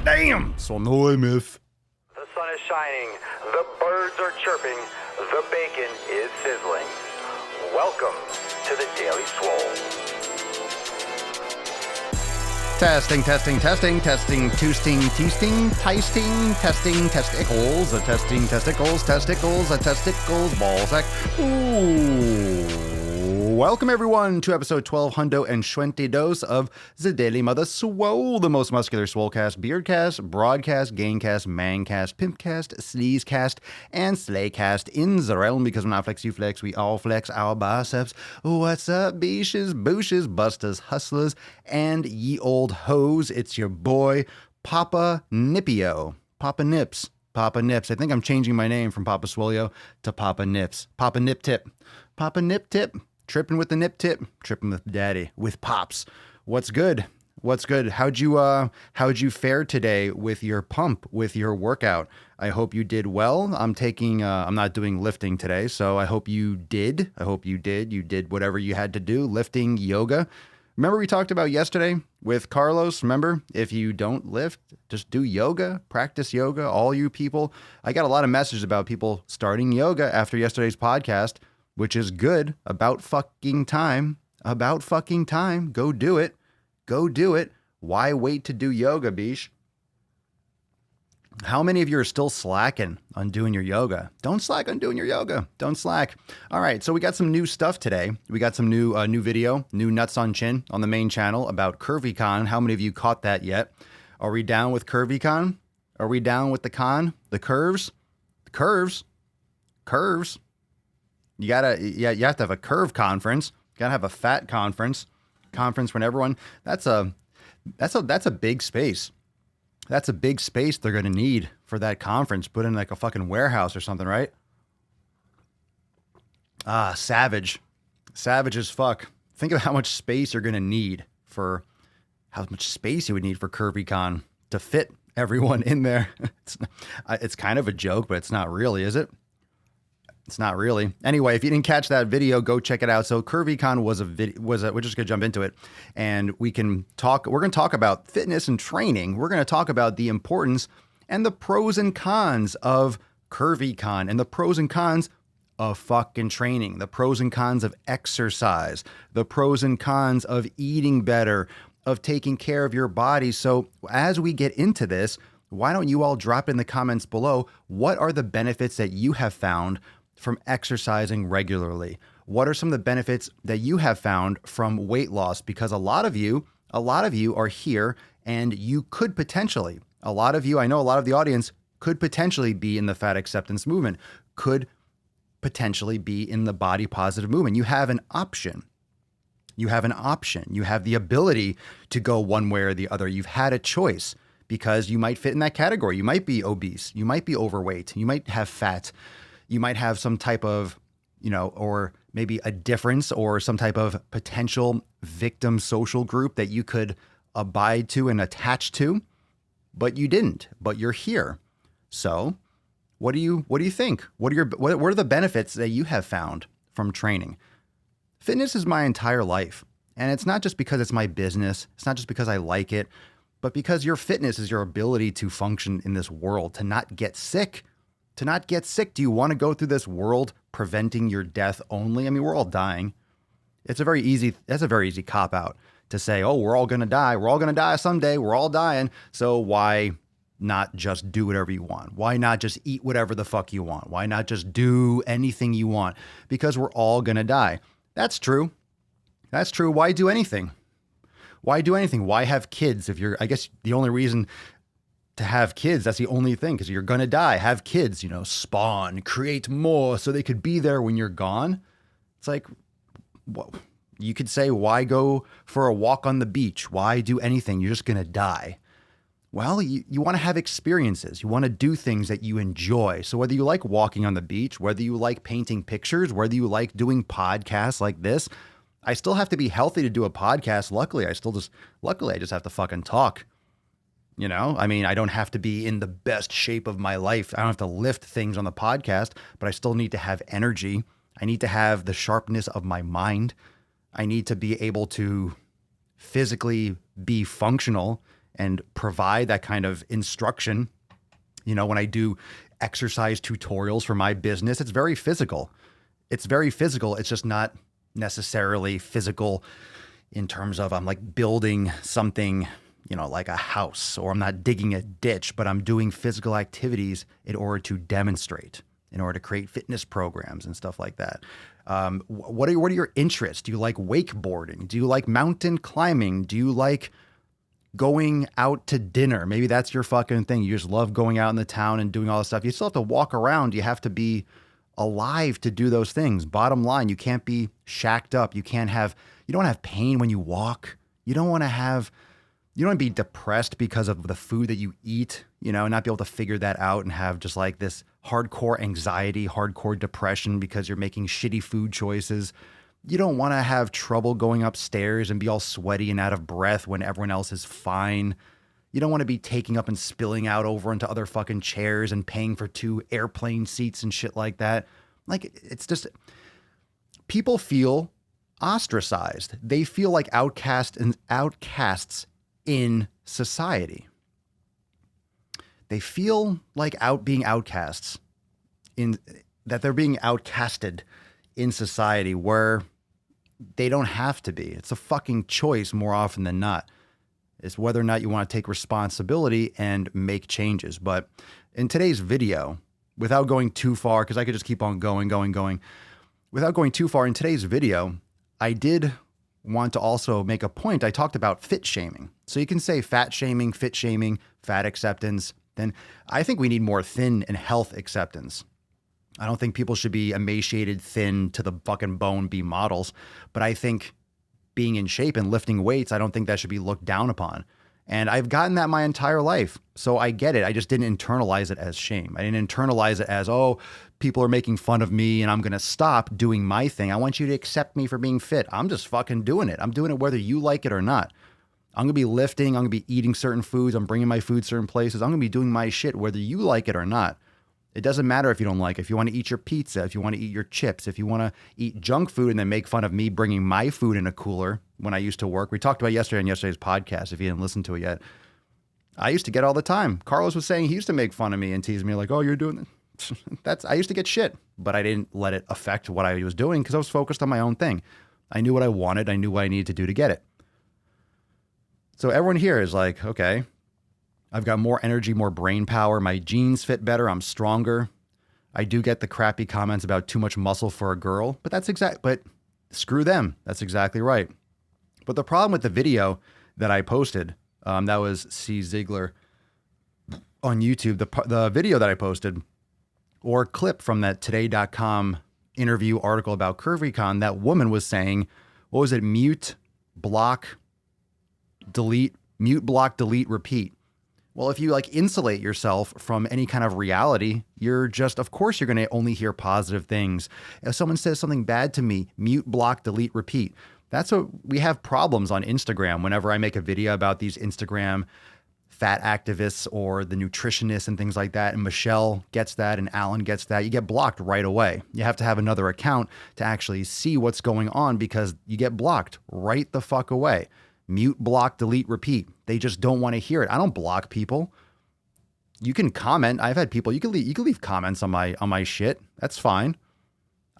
damn! So no myth. The sun is shining, the birds are chirping, the bacon is sizzling. Welcome to the Daily Swole. Testing, testing, testing, testing, toosting, teasting, tasting, testing, testicles, a testing, testicles, testicles, a testicles, ballsack. Ooh. Welcome everyone to episode 1222 of the Daily Mother Swole, the most muscular swolecast, beardcast, broadcast, gaincast, mancast, pimpcast, sleazecast, and slaycast in the realm, because when I flex, you flex, we all flex our biceps. What's up, beaches, booshes, busters, hustlers, and ye old hoes? It's your boy, Papa Nippio. Papa Nips. Papa Nips. I think I'm changing my name from Papa Swolio to Papa Nips. Papa Nip Tip. Papa Nip Tip. Tripping with the nip tip, tripping with daddy, with pops. What's good? What's good? How'd you fare today with your pump, with your workout? I hope you did well. I'm not doing lifting today, so I hope you did. You did whatever you had to do, lifting, yoga. Remember we talked about yesterday with Carlos? Remember, if you don't lift, just do yoga, practice yoga, all you people. I got a lot of messages about people starting yoga after yesterday's podcast, which is good. About fucking time. Go do it. Why wait to do yoga, bish? How many of you are still slacking on doing your yoga? Don't slack on doing your yoga. Don't slack. All right, so we got some new stuff today. We got some new video, new nuts on chin on the main channel about Curvy Con. How many of you caught that yet? Are we down with Curvy Con? Are we down with the con? The curves? The curves. You have to have a curve conference. You gotta have a fat conference when everyone. That's a big space. That's a big space they're gonna need for that conference. Put in like a fucking warehouse or something, right? Savage as fuck. Think of how much space you're gonna need for how much space you would need for Curvy Con to fit everyone in there. It's kind of a joke, but it's not really, is it? It's not really. Anyway, if you didn't catch that video, go check it out. So Curvy Con we're just gonna jump into it, and we're gonna talk about fitness and training. We're gonna talk about the importance and the pros and cons of Curvy Con, and the pros and cons of fucking training, the pros and cons of exercise, the pros and cons of eating better, of taking care of your body. So as we get into this, why don't you all drop in the comments below, what are the benefits that you have found from exercising regularly? What are some of the benefits that you have found from weight loss? Because a lot of you are here, and you could potentially, I know a lot of the audience could potentially be in the fat acceptance movement, could potentially be in the body positive movement. You have an option. You have the ability to go one way or the other. You've had a choice, because you might fit in that category. You might be obese. You might be overweight. You might have fat. You might have some type of, or maybe a difference or some type of potential victim social group that you could abide to and attach to, but you didn't, but you're here. So what do you think? What are the benefits that you have found from training? Fitness is my entire life. And it's not just because it's my business. It's not just because I like it, but because your fitness is your ability to function in this world, to not get sick. Do you want to go through this world preventing your death only? I mean, we're all dying. That's a very easy cop out to say, oh, we're all going to die. We're all going to die someday. We're all dying. So why not just do whatever you want? Why not just eat whatever the fuck you want? Why not just do anything you want? Because we're all going to die. That's true. Why do anything? Why have kids? I guess the only reason to have kids, that's the only thing, because you're going to die. Have kids, spawn, create more so they could be there when you're gone. It's like, you could say, why go for a walk on the beach? Why do anything? You're just going to die. Well, you want to have experiences. You want to do things that you enjoy. So whether you like walking on the beach, whether you like painting pictures, whether you like doing podcasts like this, I still have to be healthy to do a podcast. Luckily, I just have to fucking talk. I mean, I don't have to be in the best shape of my life. I don't have to lift things on the podcast, but I still need to have energy. I need to have the sharpness of my mind. I need to be able to physically be functional and provide that kind of instruction. When I do exercise tutorials for my business, it's very physical. It's just not necessarily physical in terms of I'm like building something, like a house, or I'm not digging a ditch, but I'm doing physical activities in order to demonstrate, in order to create fitness programs and stuff like that. What are your interests? Do you like wakeboarding? Do you like mountain climbing? Do you like going out to dinner? Maybe that's your fucking thing. You just love going out in the town and doing all this stuff. You still have to walk around. You have to be alive to do those things. Bottom line, you can't be shacked up. You don't have pain when you walk. You don't want to be depressed because of the food that you eat, not be able to figure that out and have just like this hardcore anxiety, hardcore depression because you're making shitty food choices. You don't want to have trouble going upstairs and be all sweaty and out of breath when everyone else is fine. You don't want to be taking up and spilling out over into other fucking chairs and paying for 2 airplane seats and shit like that. Like, it's just, people feel ostracized. They feel like outcasts in society. They feel like being outcasts, that they're being outcasted in society where they don't have to be. It's a fucking choice more often than not. It's whether or not you want to take responsibility and make changes. But in today's video, without going too far, because I could just keep on going, without going too far in today's video, I did want to also make a point. I talked about fit shaming. So you can say fat shaming, fit shaming, fat acceptance. Then I think we need more thin and health acceptance. I don't think people should be emaciated, thin to the fucking bone, be models. But I think being in shape and lifting weights, I don't think that should be looked down upon. And I've gotten that my entire life. So I get it. I just didn't internalize it as shame. I didn't internalize it as, oh, people are making fun of me and I'm going to stop doing my thing. I want you to accept me for being fit. I'm just fucking doing it. I'm doing it whether you like it or not. I'm going to be lifting. I'm going to be eating certain foods. I'm bringing my food certain places. I'm going to be doing my shit whether you like it or not. It doesn't matter if you don't like it. If you want to eat your pizza, if you want to eat your chips, if you want to eat junk food and then make fun of me bringing my food in a cooler when I used to work. We talked about yesterday on yesterday's podcast, if you didn't listen to it yet. I used to get all the time. Carlos was saying he used to make fun of me and tease me like, oh, you're doing it. I used to get shit, but I didn't let it affect what I was doing because I was focused on my own thing. I knew what I wanted. I knew what I needed to do to get it. So everyone here is like, okay, I've got more energy, more brain power. My genes fit better. I'm stronger. I do get the crappy comments about too much muscle for a girl, but screw them. That's exactly right. But the problem with the video that I posted, that was C. Ziegler on YouTube, the video that I posted or clip from that today.com interview article about Curvy Con, that woman was saying, what was it? Mute, block, delete, repeat. Well, if you like insulate yourself from any kind of reality, of course you're going to only hear positive things. If someone says something bad to me, mute, block, delete, repeat. That's what we have problems on Instagram. Whenever I make a video about these Instagram fat activists or the nutritionists and things like that, and Michelle gets that and Alan gets that, you get blocked right away. You have to have another account to actually see what's going on because you get blocked right the fuck away. Mute, block, delete, repeat. They just don't want to hear it. I don't block people. You can comment. I've had people, you can leave comments on my shit. That's fine.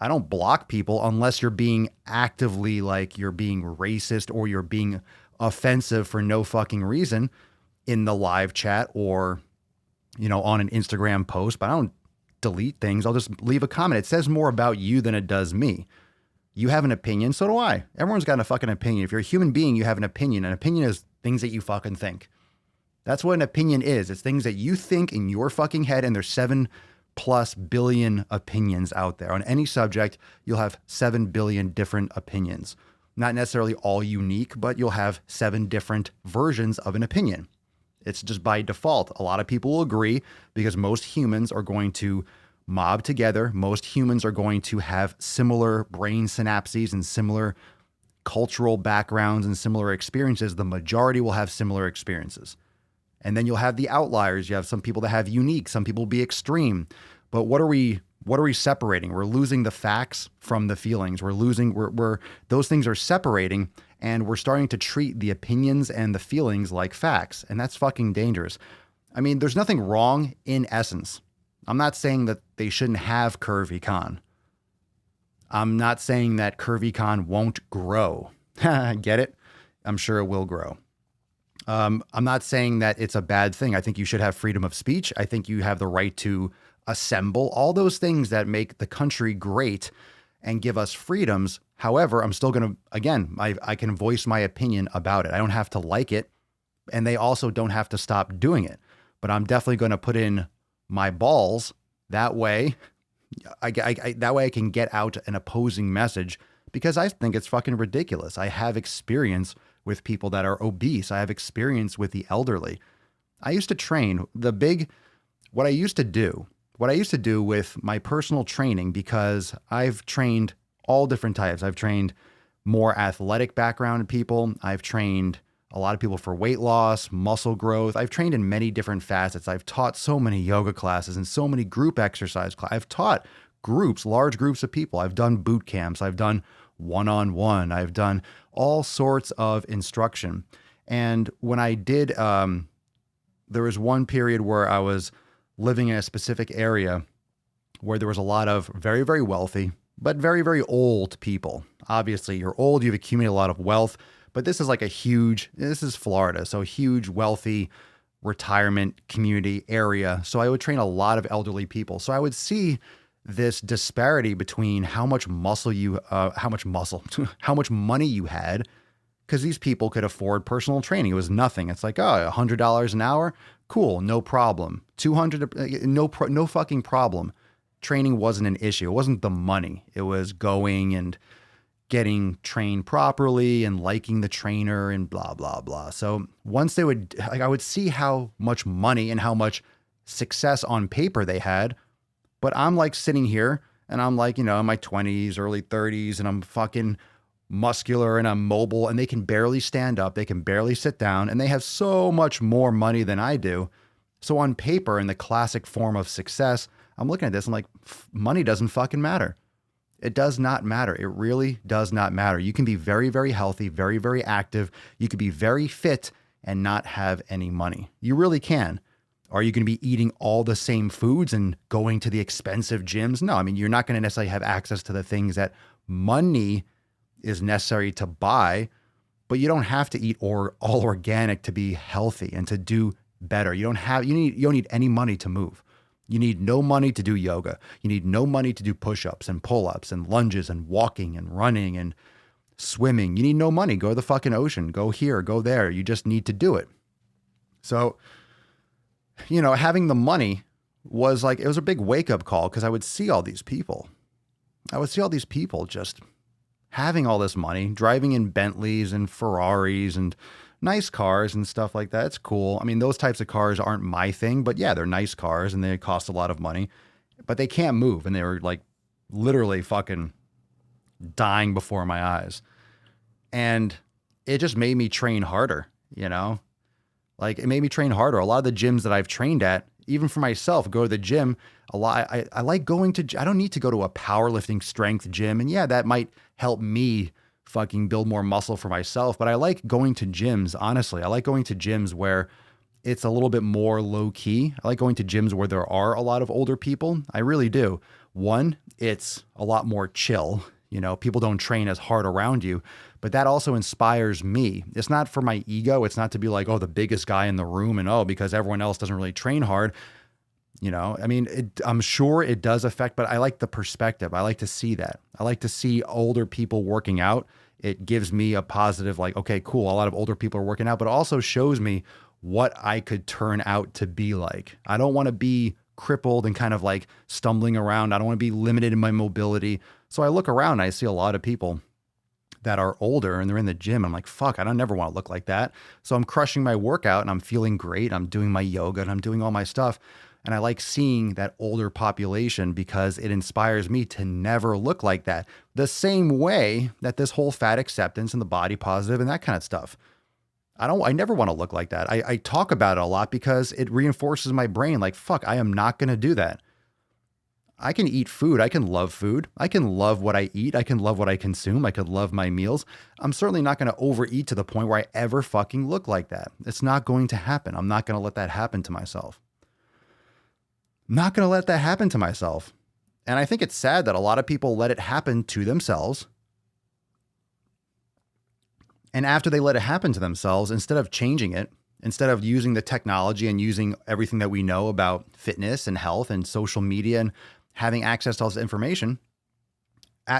I don't block people unless you're being actively like you're being racist or you're being offensive for no fucking reason in the live chat or, on an Instagram post. But I don't delete things. I'll just leave a comment. It says more about you than it does me. You have an opinion, so do I. Everyone's got a fucking opinion. If you're a human being, you have an opinion. An opinion is things that you fucking think. That's what an opinion is. It's things that you think in your fucking head, and there's 7+ billion opinions out there. On any subject, you'll have 7 billion different opinions. Not necessarily all unique, but you'll have 7 different versions of an opinion. It's just by default. A lot of people will agree because most humans are going to mob together. Most humans are going to have similar brain synapses and similar cultural backgrounds and similar experiences. The majority will have similar experiences. And then you'll have the outliers. You have some people that have unique, some people will be extreme. But what are we separating? We're losing the facts from the feelings. We're those things are separating. And we're starting to treat the opinions and the feelings like facts. And that's fucking dangerous. I mean, there's nothing wrong in essence. I'm not saying that they shouldn't have Curvy Con. I'm not saying that Curvy Con won't grow. Get it? I'm sure it will grow. I'm not saying that it's a bad thing. I think you should have freedom of speech. I think you have the right to assemble, all those things that make the country great and give us freedoms. However, I'm still going to, again, I can voice my opinion about it. I don't have to like it, and they also don't have to stop doing it. But I'm definitely going to put in my balls. That way, that way I can get out an opposing message, because I think it's fucking ridiculous. I have experience with people that are obese. I have experience with the elderly. I used to train what I used to do with my personal training, because I've trained all different types. I've trained more athletic background people. I've trained a lot of people for weight loss, muscle growth. I've trained in many different facets. I've taught so many yoga classes and so many group exercise classes. I've taught groups, large groups of people. I've done boot camps. I've done one-on-one. I've done all sorts of instruction. And when I did, there was one period where I was living in a specific area where there was a lot of very, very wealthy, but very, very old people. Obviously, you're old, you've accumulated a lot of wealth, but this is this is Florida, so a huge, wealthy retirement community area. So I would train a lot of elderly people. So I would see this disparity between how much money you had, because these people could afford personal training. It was nothing. It's like, oh, $100 an hour. Cool. No problem. 200, no fucking problem. Training wasn't an issue. It wasn't the money. It was going and getting trained properly and liking the trainer and blah, blah, blah. So once I would see how much money and how much success on paper they had, but I'm like sitting here and I'm like, in my 20s, early 30s, and I'm fucking muscular and I'm mobile, and they can barely stand up. They can barely sit down, and they have so much more money than I do. So on paper, in the classic form of success, I'm looking at this. I'm like, money doesn't fucking matter. It does not matter. It really does not matter. You can be very, very healthy, very, very active. You could be very fit and not have any money. You really can. Are you going to be eating all the same foods and going to the expensive gyms? No, I mean, you're not going to necessarily have access to the things that money is necessary to buy, but you don't have to eat all organic to be healthy and to do better. You don't need any money to move. You need no money to do yoga. You need no money to do push-ups and pull-ups and lunges and walking and running and swimming. You need no money. Go to the fucking ocean. Go here, go there. You just need to do it. So, having the money was like, it was a big wake-up call, because I would see all these people. Just having all this money, driving in Bentleys and Ferraris and nice cars and stuff like that. It's cool. I mean, those types of cars aren't my thing, but yeah, they're nice cars and they cost a lot of money, but they can't move. And they were like literally fucking dying before my eyes. And it just made me train harder, Like, it made me train harder. A lot of the gyms that I've trained at, even for myself, go to the gym a lot. I like going to, I don't need to go to a powerlifting strength gym. And yeah, that might help me fucking build more muscle for myself. But I like going to gyms, honestly. I like going to gyms where it's a little bit more low key. I like going to gyms where there are a lot of older people. I really do. One, it's a lot more chill. People don't train as hard around you, but that also inspires me. It's not for my ego. It's not to be like, oh, the biggest guy in the room, and because everyone else doesn't really train hard. I mean, I'm sure it does affect, but I like the perspective. I like to see that. I like to see older people working out. It gives me a positive, like, okay, cool. A lot of older people are working out, but it also shows me what I could turn out to be like. I don't want to be crippled and kind of like stumbling around. I don't want to be limited in my mobility. So I look around and I see a lot of people that are older and they're in the gym. I'm like, fuck, I don't never want to look like that. So I'm crushing my workout and I'm feeling great. I'm doing my yoga and I'm doing all my stuff. And I like seeing that older population because it inspires me to never look like that. The same way that this whole fat acceptance and the body positive and that kind of stuff. I never want to look like that. I talk about it a lot because it reinforces my brain. Like, fuck, I am not going to do that. I can eat food. I can love food. I can love what I eat. I can love what I consume. I could love my meals. I'm certainly not going to overeat to the point where I ever fucking look like that. It's not going to happen. I'm not going to let that happen to myself. I'm not going to let that happen to myself. And I think it's sad that a lot of people let it happen to themselves. And after they let it happen to themselves, instead of changing it, instead of using the technology and using everything that we know about fitness and health and social media and having access to all this information,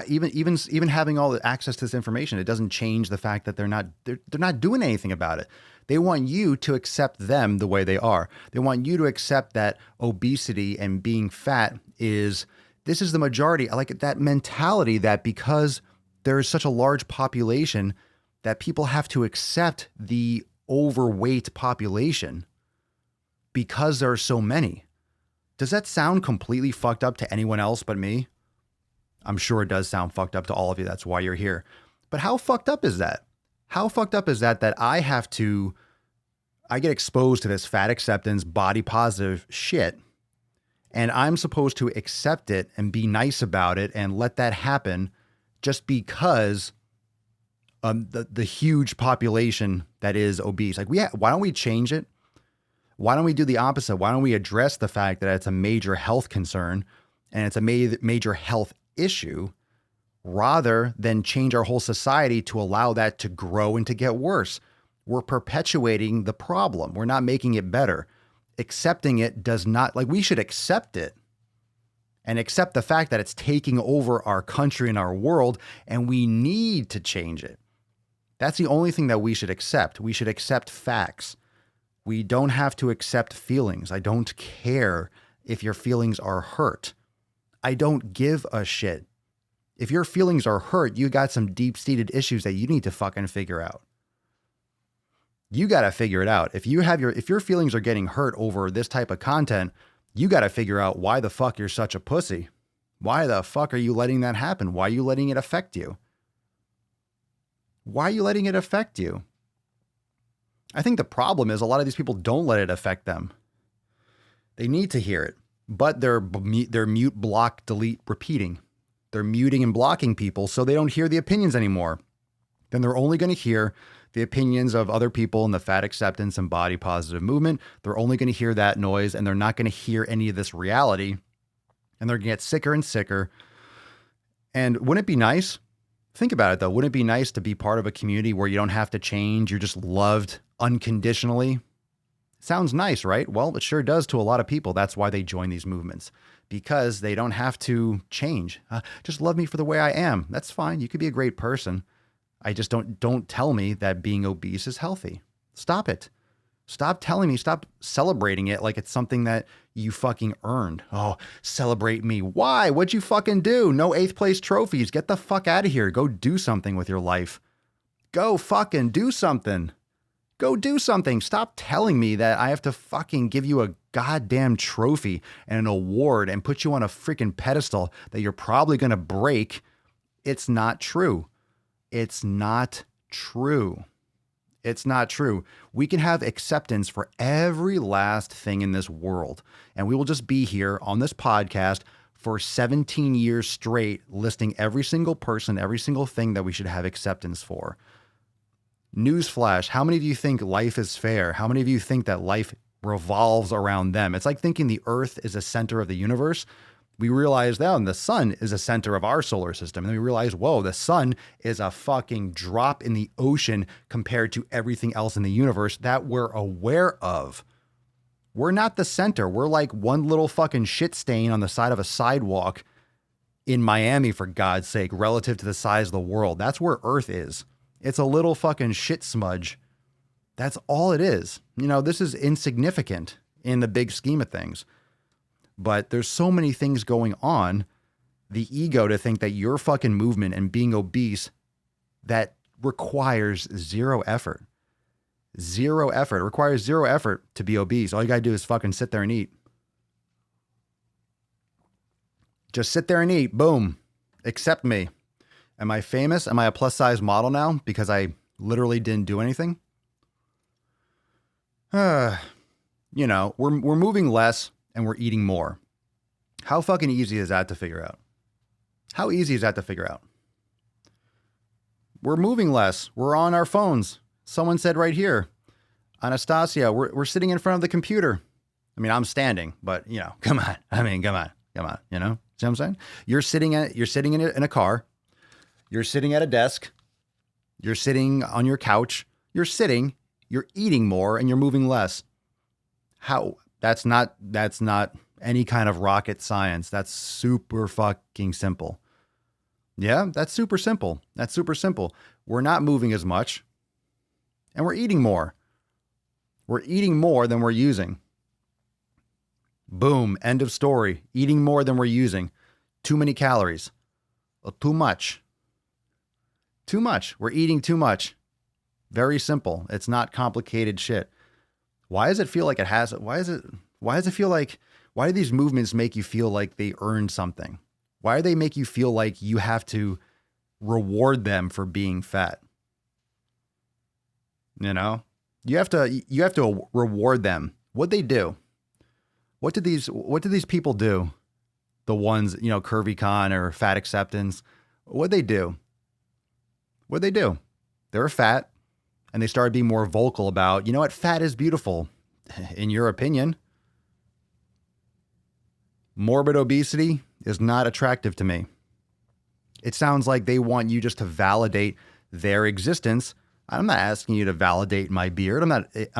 even having all the access to this information, it doesn't change the fact that they're not doing anything about it. They want you to accept them the way they are. They want you to accept that obesity and being fat this is the majority. I like that mentality that because there is such a large population that people have to accept the overweight population because there are so many. Does that sound completely fucked up to anyone else but me? I'm sure it does sound fucked up to all of you. That's why you're here. But how fucked up is that? How fucked up is that I get exposed to this fat acceptance, body positive shit, and I'm supposed to accept it and be nice about it and let that happen just because the huge population that is obese. Like, why don't we change it? Why don't we do the opposite? Why don't we address the fact that it's a major health concern and it's a major health issue rather than change our whole society to allow that to grow and to get worse? We're perpetuating the problem. We're not making it better. Accepting it does not, like, we should accept it and accept the fact that it's taking over our country and our world, and we need to change it. That's the only thing that we should accept. We should accept facts. We don't have to accept feelings. I don't care if your feelings are hurt. I don't give a shit. If your feelings are hurt, you got some deep-seated issues that you need to fucking figure out. You got to figure it out. If your feelings are getting hurt over this type of content, you got to figure out why the fuck you're such a pussy. Why the fuck are you letting that happen? Why are you letting it affect you? Why are you letting it affect you? I think the problem is a lot of these people don't let it affect them. They need to hear it, but they're mute, block, delete, repeating. They're muting and blocking people so they don't hear the opinions anymore. Then they're only going to hear the opinions of other people in the fat acceptance and body positive movement. They're only going to hear that noise, and they're not going to hear any of this reality. And they're going to get sicker and sicker. And wouldn't it be nice? Think about it, though. Wouldn't it be nice to be part of a community where you don't have to change? You're just loved unconditionally. Sounds nice, right? Well, it sure does to a lot of people. That's why they join these movements, because they don't have to change. Just love me for the way I am. That's fine. You could be a great person. I just don't tell me that being obese is healthy. Stop it. Stop telling me, stop celebrating it like it's something that you fucking earned. Oh, celebrate me. Why? What'd you fucking do? No 8th place trophies. Get the fuck out of here. Go do something with your life. Go fucking do something. Go do something. Stop telling me that I have to fucking give you a goddamn trophy and an award and put you on a freaking pedestal that you're probably going to break. It's not true. It's not true. It's not true. We can have acceptance for every last thing in this world. And we will just be here on this podcast for 17 years straight, listing every single person, every single thing that we should have acceptance for. Newsflash, how many of you think life is fair? How many of you think that life revolves around them? It's like thinking the earth is the center of the universe. We realize that the sun is the center of our solar system. And then we realize, whoa, the sun is a fucking drop in the ocean compared to everything else in the universe that we're aware of. We're not the center. We're like one little fucking shit stain on the side of a sidewalk in Miami, for God's sake, relative to the size of the world. That's where Earth is. It's a little fucking shit smudge. That's all it is. You know, this is insignificant in the big scheme of things. But there's so many things going on. The ego to think that your fucking movement and being obese, that requires zero effort. Zero effort. It requires zero effort to be obese. All you gotta do is fucking sit there and eat. Just sit there and eat. Boom. Accept me. Am I famous? Am I a plus size model now because I literally didn't do anything? You know, we're moving less and we're eating more. How fucking easy is that to figure out? How easy is that to figure out? We're moving less. We're on our phones. Someone said right here, Anastasia, we're sitting in front of the computer. I mean, I'm standing, but you know, come on. I mean, come on. You know, see what I'm saying? You're sitting in a car. You're sitting at a desk. You're sitting on your couch. You're eating more and you're moving less. How? That's not any kind of rocket science. That's super fucking simple. Yeah, that's super simple. We're not moving as much and we're eating more. We're eating more than we're using. Boom. End of story. Eating more than we're using. Too many calories. Too much. We're eating too much. Very simple. It's not complicated shit. Why does it feel like it has? Why does it feel like, why do these movements make you feel like they earned something? Why do they make you feel like you have to reward them for being fat? You know, you have to reward them. What'd they do? What did these people do? The ones, you know, Curvy Con or Fat Acceptance. What'd they do? They were fat and they started being more vocal about, you know what, fat is beautiful. In your opinion, morbid obesity is not attractive to me. It sounds like they want you just to validate their existence. I'm not asking you to validate my beard. I'm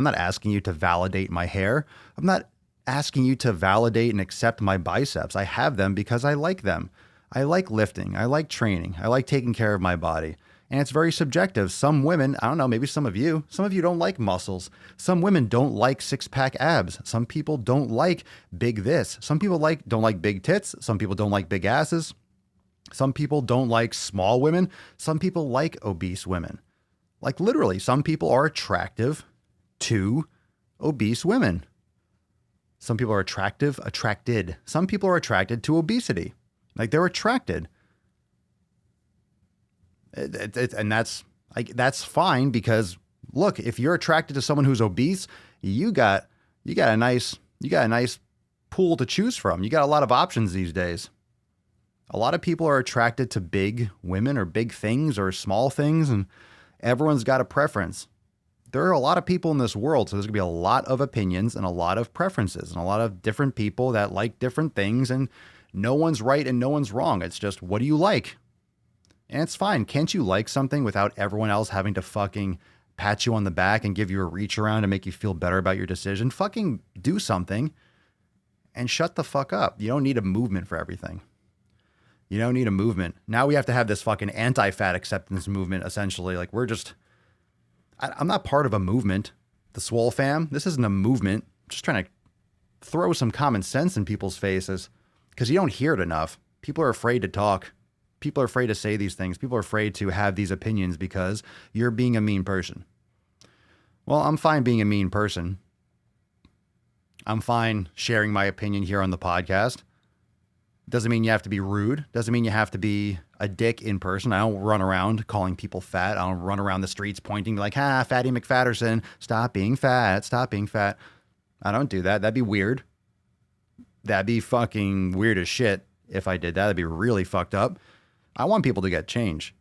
not asking you to validate my hair. I'm not asking you to validate and accept my biceps. I have them because I like them. I like lifting. I like training. I like taking care of my body. And it's very subjective. Some women, I don't know, maybe some of you don't like muscles. Some women don't like six-pack abs. Some people don't like big this. Some people don't like big tits. Some people don't like big asses. Some people don't like small women. Some people like obese women. Like literally, some people are attracted to obese women. Some people are attracted. Some people are attracted to obesity. Like they're attracted. And that's fine because look, if you're attracted to someone who's obese, you got a nice pool to choose from. You got a lot of options these days. A lot of people are attracted to big women or big things or small things, and everyone's got a preference. There are a lot of people in this world, so there's gonna be a lot of opinions and a lot of preferences and a lot of different people that like different things, and no one's right and no one's wrong. It's just, what do you like? And it's fine. Can't you like something without everyone else having to fucking pat you on the back and give you a reach around to make you feel better about your decision? Fucking do something and shut the fuck up. You don't need a movement for everything. You don't need a movement. Now we have to have this fucking anti-fat acceptance movement, essentially. Like I'm not part of a movement. The Swole fam, this isn't a movement. I'm just trying to throw some common sense in people's faces because you don't hear it enough. People are afraid to talk. People are afraid to say these things. People are afraid to have these opinions because you're being a mean person. Well, I'm fine being a mean person. I'm fine sharing my opinion here on the podcast. Doesn't mean you have to be rude. Doesn't mean you have to be a dick in person. I don't run around calling people fat. I don't run around the streets pointing like, Fatty McFatterson, stop being fat, stop being fat. I don't do that. That'd be weird. That'd be fucking weird as shit if I did that. That'd be really fucked up. I want people to get change.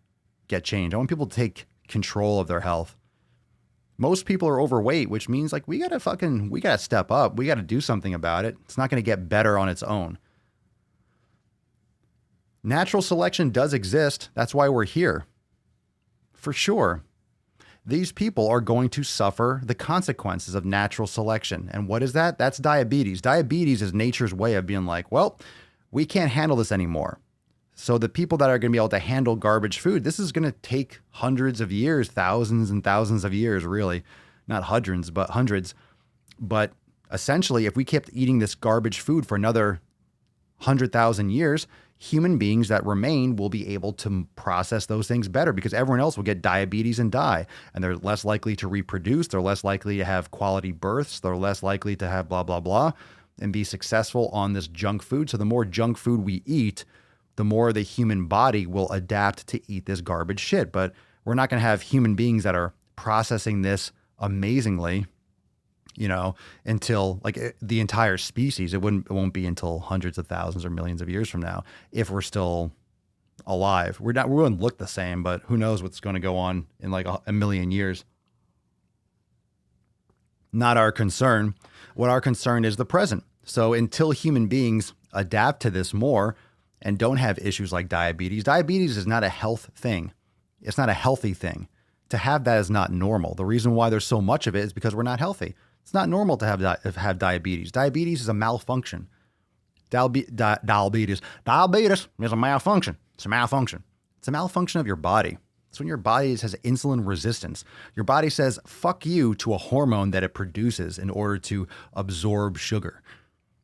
I want people to take control of their health. Most people are overweight, which means like we gotta step up. We gotta do something about it. It's not gonna get better on its own. Natural selection does exist. That's why we're here. For sure. These people are going to suffer the consequences of natural selection. And what is that? That's diabetes. Diabetes is nature's way of being like, well, we can't handle this anymore. So the people that are going to be able to handle garbage food, this is going to take hundreds of years, thousands and thousands of years, really. Not hundreds, but hundreds. But essentially, if we kept eating this garbage food for another 100,000 years, human beings that remain will be able to process those things better because everyone else will get diabetes and die. And they're less likely to reproduce. They're less likely to have quality births. They're less likely to have blah, blah, blah, and be successful on this junk food. So the more junk food we eat, the more the human body will adapt to eat this garbage shit. But we're not going to have human beings that are processing this amazingly until like the entire species. It won't be until hundreds of thousands or millions of years from now if we're still alive. We wouldn't look the same, but who knows what's going to go on in like a million years. Not our concern. What our concern is the present. So until human beings adapt to this more and don't have issues like diabetes is not a health thing. It's not a healthy thing. To have that is not normal. The reason why there's so much of it is because we're not healthy. It's not normal to have diabetes. Diabetes is a malfunction. Diabetes is a malfunction. It's a malfunction. It's a malfunction of your body. It's when your body has insulin resistance. Your body says, fuck you to a hormone that it produces in order to absorb sugar.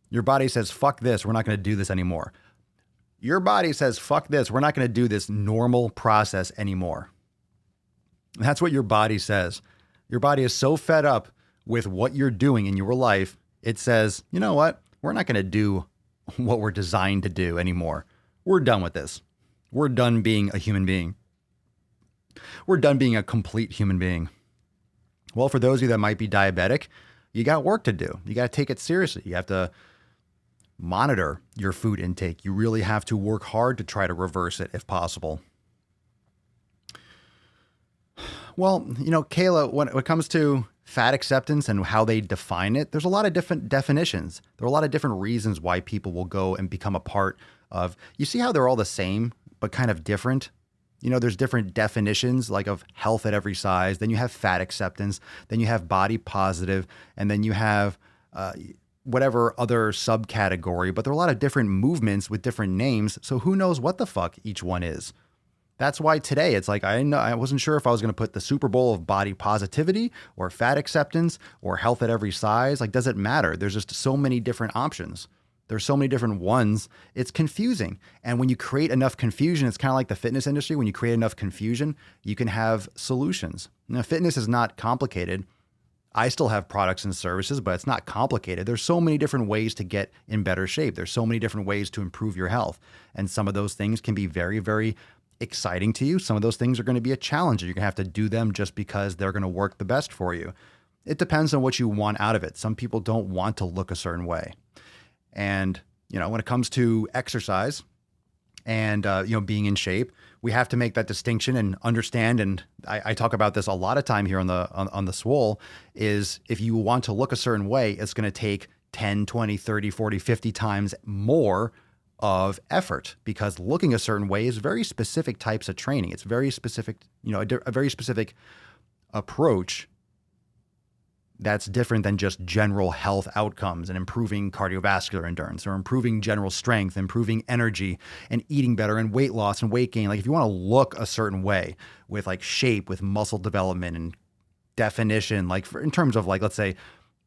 Your body says, fuck this. We're not going to do this anymore. Your body says, fuck this. We're not going to do this normal process anymore. That's what your body says. Your body is so fed up with what you're doing in your life. It says, you know what? We're not going to do what we're designed to do anymore. We're done with this. We're done being a human being. We're done being a complete human being. Well, for those of you that might be diabetic, you got work to do. You got to take it seriously. You have to monitor your food intake. You really have to work hard to try to reverse it if possible. Well, Kayla, when it comes to fat acceptance and how they define it, there's a lot of different definitions. There are a lot of different reasons why people will go and become a part of, you see how they're all the same, but kind of different? There's different definitions like of health at every size. Then you have fat acceptance. Then you have body positive. And then you have whatever other subcategory. But there are a lot of different movements with different names. So who knows what the fuck each one is? That's why today it's like I wasn't sure if I was going to put the Super Bowl of body positivity or fat acceptance or health at every size. Like, does it matter? There's just so many different options. There's so many different ones. It's confusing. And when you create enough confusion, it's kind of like the fitness industry. When you create enough confusion, you can have solutions. Now, fitness is not complicated. I still have products and services, but it's not complicated. There's so many different ways to get in better shape. There's so many different ways to improve your health. And some of those things can be very, very exciting to you. Some of those things are going to be a challenge. You're going to have to do them just because they're going to work the best for you. It depends on what you want out of it. Some people don't want to look a certain way. And, when it comes to exercise and, being in shape, we have to make that distinction and understand. And I talk about this a lot of time here on the Swole is if you want to look a certain way, it's going to take 10, 20, 30, 40, 50 times more of effort because looking a certain way is very specific types of training. It's very specific, a very specific approach that's different than just general health outcomes and improving cardiovascular endurance or improving general strength, improving energy and eating better and weight loss and weight gain. Like if you want to look a certain way with like shape, with muscle development and definition, like in terms of like, let's say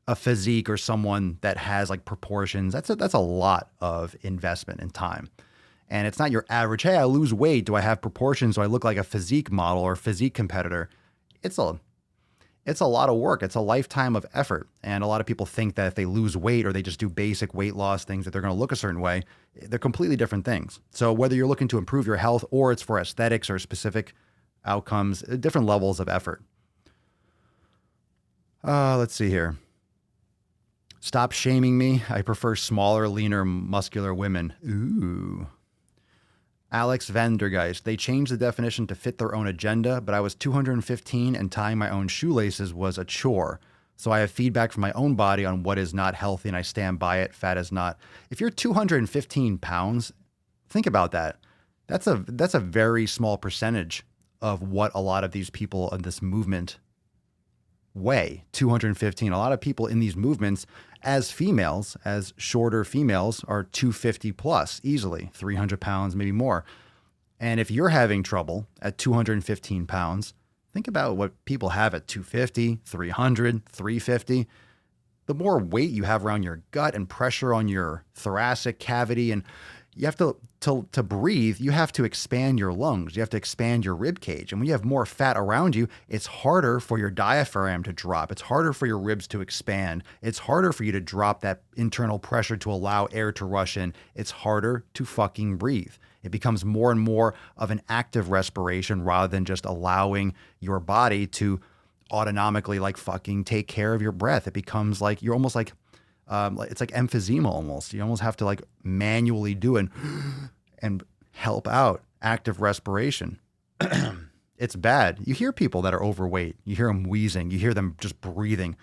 a physique or someone that has like proportions, that's a lot of investment and time. And it's not your average, hey, I lose weight. Do I have proportions? Do I look like a physique model or physique competitor? It's a lot of work. It's a lifetime of effort. And a lot of people think that if they lose weight or they just do basic weight loss things that they're going to look a certain way. They're completely different things. So whether you're looking to improve your health or it's for aesthetics or specific outcomes, different levels of effort. Let's see here. Stop shaming me. I prefer smaller, leaner, muscular women. Ooh. Alex Vandergeist, they changed the definition to fit their own agenda, but I was 215 and tying my own shoelaces was a chore. So I have feedback from my own body on what is not healthy and I stand by it. Fat is not. If you're 215 pounds, think about that. That's a very small percentage of what a lot of these people in this movement weigh. 215. A lot of people in these movements as females, as shorter females, are 250 plus easily, 300 pounds, maybe more. And if you're having trouble at 215 pounds, think about what people have at 250, 300, 350. The more weight you have around your gut and pressure on your thoracic cavity, and you have to breathe, you have to expand your lungs. You have to expand your rib cage. And when you have more fat around you, it's harder for your diaphragm to drop. It's harder for your ribs to expand. It's harder for you to drop that internal pressure to allow air to rush in. It's harder to fucking breathe. It becomes more and more of an active respiration rather than just allowing your body to autonomically like fucking take care of your breath. It becomes like you're almost like it's like emphysema almost. You almost have to like manually do it and help out active respiration. It's bad. You hear people that are overweight. You hear them wheezing. You hear them just breathing.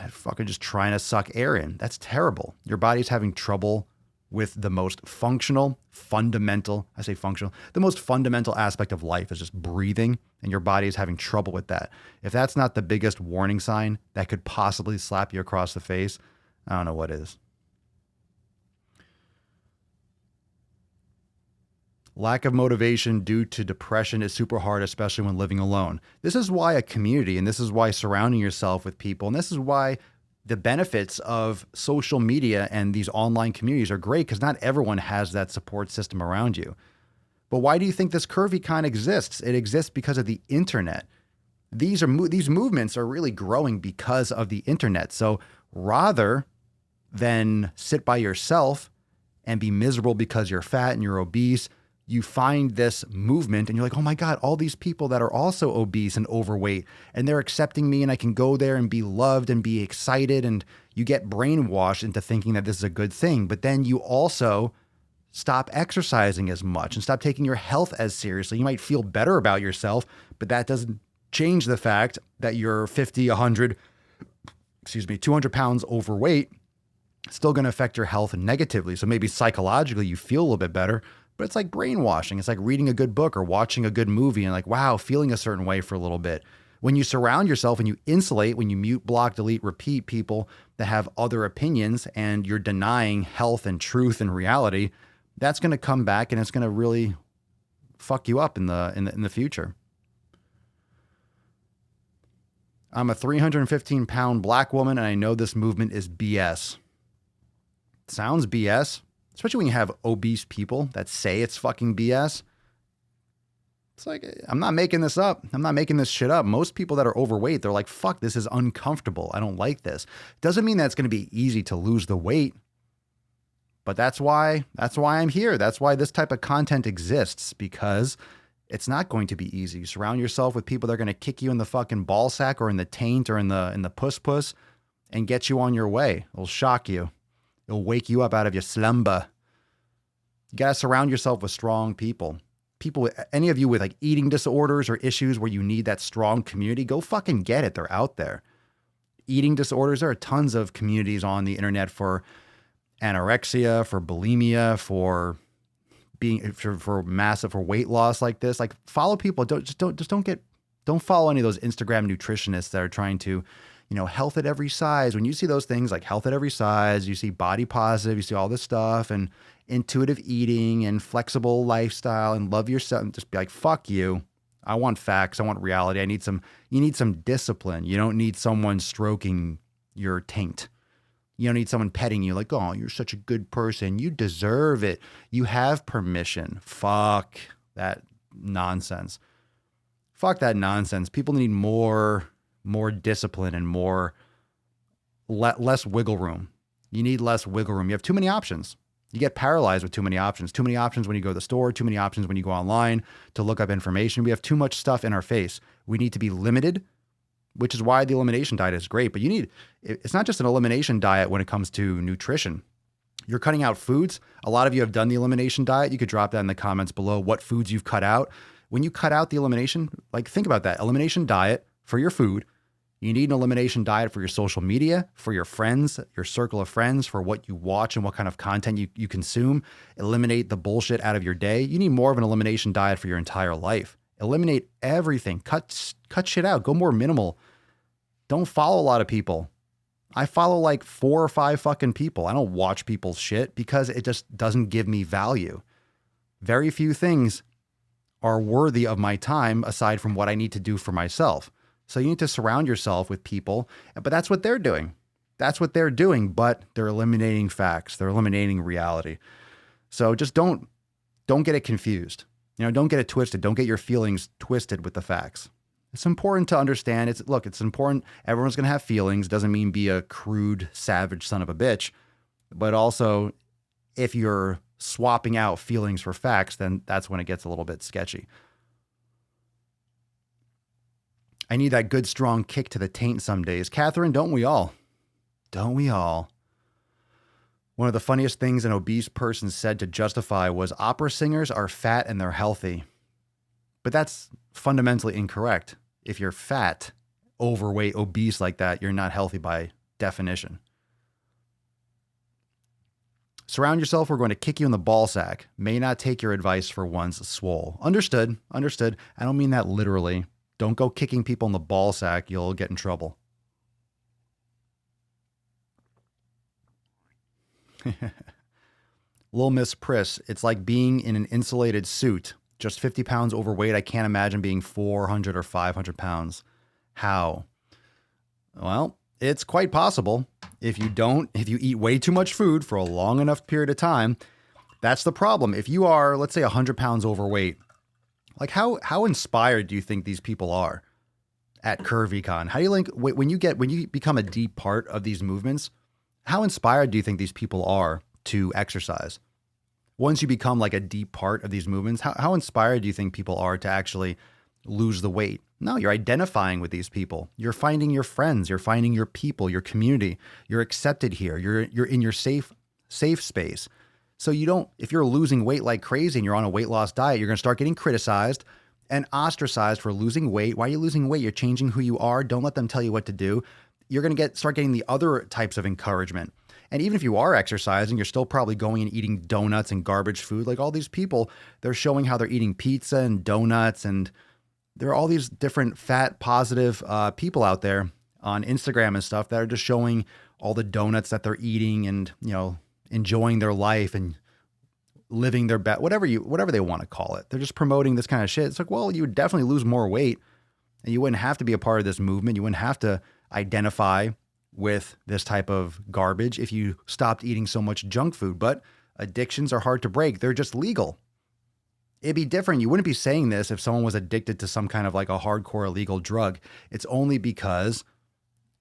Fucking just trying to suck air in. That's terrible. Your body's having trouble with the most fundamental, I say functional, the most fundamental aspect of life is just breathing, and your body is having trouble with that. If that's not the biggest warning sign that could possibly slap you across the face, I don't know what is. Lack of motivation due to depression is super hard, especially when living alone. This is why a community, and this is why surrounding yourself with people, and this is why the benefits of social media and these online communities are great, because not everyone has that support system around you. But why do you think this Curvy Con exists? It exists because of the internet. These movements are really growing because of the internet. So rather than sit by yourself and be miserable because you're fat and you're obese, you find this movement and you're like, oh my God, all these people that are also obese and overweight, and they're accepting me, and I can go there and be loved and be excited. And you get brainwashed into thinking that this is a good thing. But then you also stop exercising as much and stop taking your health as seriously. You might feel better about yourself, but that doesn't change the fact that you're 50, 100, 200 pounds overweight. It's still going to affect your health negatively. So maybe psychologically you feel a little bit better, but it's like brainwashing. It's like reading a good book or watching a good movie and like, wow, feeling a certain way for a little bit. When you surround yourself and you insulate, when you mute, block, delete, repeat people that have other opinions, and you're denying health and truth and reality, that's going to come back and it's going to really fuck you up in the future. I'm a 315 pound black woman, and I know this movement is BS. Sounds BS, especially when you have obese people that say it's fucking BS. It's like, I'm not making this up. I'm not making this shit up. Most people that are overweight, they're like, fuck, this is uncomfortable. I don't like this. Doesn't mean that it's going to be easy to lose the weight. But that's why I'm here. That's why this type of content exists, because it's not going to be easy. Surround yourself with people that are going to kick you in the fucking ball sack or in the taint or in the puss and get you on your way. It'll shock you. It'll wake you up out of your slumber. You got to surround yourself with strong people. People, any of you with like eating disorders or issues where you need that strong community, go fucking get it. They're out there. Eating disorders, there are tons of communities on the internet for anorexia, for bulimia, for being for massive, for weight loss like this. Like, follow people. Don't follow any of those Instagram nutritionists that are trying to, health at every size. When you see those things like health at every size, you see body positive, you see all this stuff and intuitive eating and flexible lifestyle and love yourself, and just be like, fuck you. I want facts. I want reality. You need some discipline. You don't need someone stroking your taint. You don't need someone petting you like, oh, you're such a good person. You deserve it. You have permission. Fuck that nonsense. Fuck that nonsense. People need more discipline and less wiggle room. You need less wiggle room. You have too many options. You get paralyzed with too many options. Too many options when you go to the store. Too many options when you go online to look up information. We have too much stuff in our face. We need to be limited, which is why the elimination diet is great. But it's not just an elimination diet when it comes to nutrition. You're cutting out foods. A lot of you have done the elimination diet. You could drop that in the comments below, what foods you've cut out. When you cut out the elimination, like, think about that. Elimination diet for your food. You need an elimination diet for your social media, for your friends, your circle of friends, for what you watch and what kind of content you consume. Eliminate the bullshit out of your day. You need more of an elimination diet for your entire life. Eliminate everything. Cut shit out. Go more minimal. Don't follow a lot of people. I follow like 4 or 5 fucking people. I don't watch people's shit because it just doesn't give me value. Very few things are worthy of my time aside from what I need to do for myself. So you need to surround yourself with people, but that's what they're doing. That's what they're doing, but they're eliminating facts. They're eliminating reality. So just don't get it confused. Don't get it twisted. Don't get your feelings twisted with the facts. It's important to understand. It's important. Everyone's going to have feelings. Doesn't mean be a crude, savage son of a bitch. But also, if you're swapping out feelings for facts, then that's when it gets a little bit sketchy. I need that good, strong kick to the taint some days. Catherine, don't we all? Don't we all? One of the funniest things an obese person said to justify was opera singers are fat and they're healthy. But that's fundamentally incorrect. If you're fat, overweight, obese like that, you're not healthy by definition. Surround yourself, we're going to kick you in the ball sack. May not take your advice for once, Swole. Understood. I don't mean that literally. Don't go kicking people in the ball sack. You'll get in trouble. Lil Miss Priss, it's like being in an insulated suit. Just 50 pounds overweight. I can't imagine being 400 or 500 pounds. How? Well, it's quite possible. If you eat way too much food for a long enough period of time, that's the problem. If you are, let's say, 100 pounds overweight, like how inspired do you think these people are at Curvy Con? How do you think when you become a deep part of these movements, how inspired do you think these people are to exercise? Once you become like a deep part of these movements, how inspired do you think people are to actually lose the weight? No, you're identifying with these people. You're finding your friends. You're finding your people, your community. You're accepted here. You're in your safe space. So if you're losing weight like crazy and you're on a weight loss diet, you're going to start getting criticized and ostracized for losing weight. Why are you losing weight? You're changing who you are. Don't let them tell you what to do. You're going to start getting the other types of encouragement. And even if you are exercising, you're still probably going and eating donuts and garbage food. Like all these people, they're showing how they're eating pizza and donuts, and there are all these different fat positive people out there on Instagram and stuff that are just showing all the donuts that they're eating and, enjoying their life and living their best, whatever they want to call it. They're just promoting this kind of shit. It's like, well, you would definitely lose more weight and you wouldn't have to be a part of this movement. You wouldn't have to identify with this type of garbage if you stopped eating so much junk food. But addictions are hard to break. They're just legal. It'd be different. You wouldn't be saying this if someone was addicted to some kind of like a hardcore illegal drug. It's only because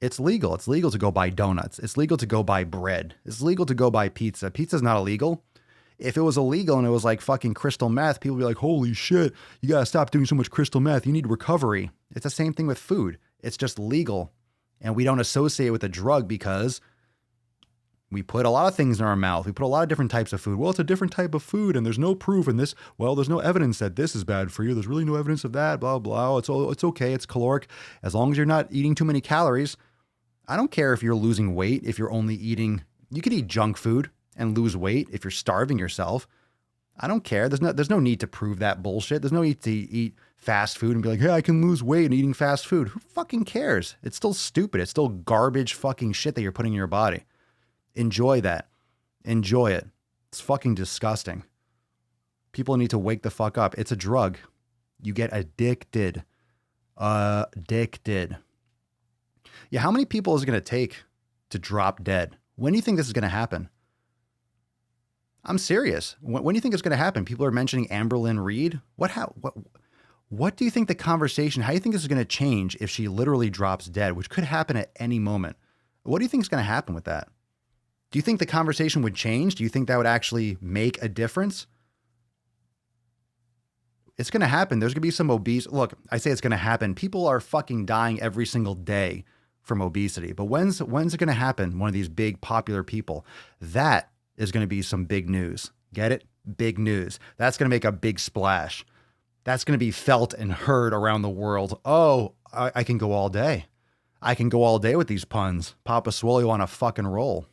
it's legal. It's legal to go buy donuts. It's legal to go buy bread. It's legal to go buy pizza. Pizza's not illegal. If it was illegal and it was like fucking crystal meth, people would be like, holy shit, you got to stop doing so much crystal meth. You need recovery. It's the same thing with food. It's just legal. And we don't associate it with a drug because we put a lot of things in our mouth. We put a lot of different types of food. Well, it's a different type of food and there's no proof in this. Well, there's no evidence that this is bad for you. There's really no evidence of that, blah, blah. It's okay. It's caloric. As long as you're not eating too many calories. I don't care if you're losing weight, if you're only eating, you could eat junk food and lose weight if you're starving yourself. I don't care. There's no need to prove that bullshit. There's no need to eat fast food and be like, hey, I can lose weight and eating fast food. Who fucking cares? It's still stupid. It's still garbage fucking shit that you're putting in your body. Enjoy that. Enjoy it. It's fucking disgusting. People need to wake the fuck up. It's a drug. You get addicted. Addicted. Yeah, how many people is it going to take to drop dead? When do you think this is going to happen? I'm serious. When do you think it's going to happen? People are mentioning Amberlynn Reed. What do you think the conversation, how do you think this is going to change if she literally drops dead, which could happen at any moment? What do you think is going to happen with that? Do you think the conversation would change? Do you think that would actually make a difference? It's going to happen. There's going to be some obese. Look, I say it's going to happen. People are fucking dying every single day from obesity. But when's it going to happen? One of these big popular people. That is going to be some big news. Get it? Big news. That's going to make a big splash. That's going to be felt and heard around the world. Oh, I can go all day. I can go all day with these puns. Papa Swole on a fucking roll.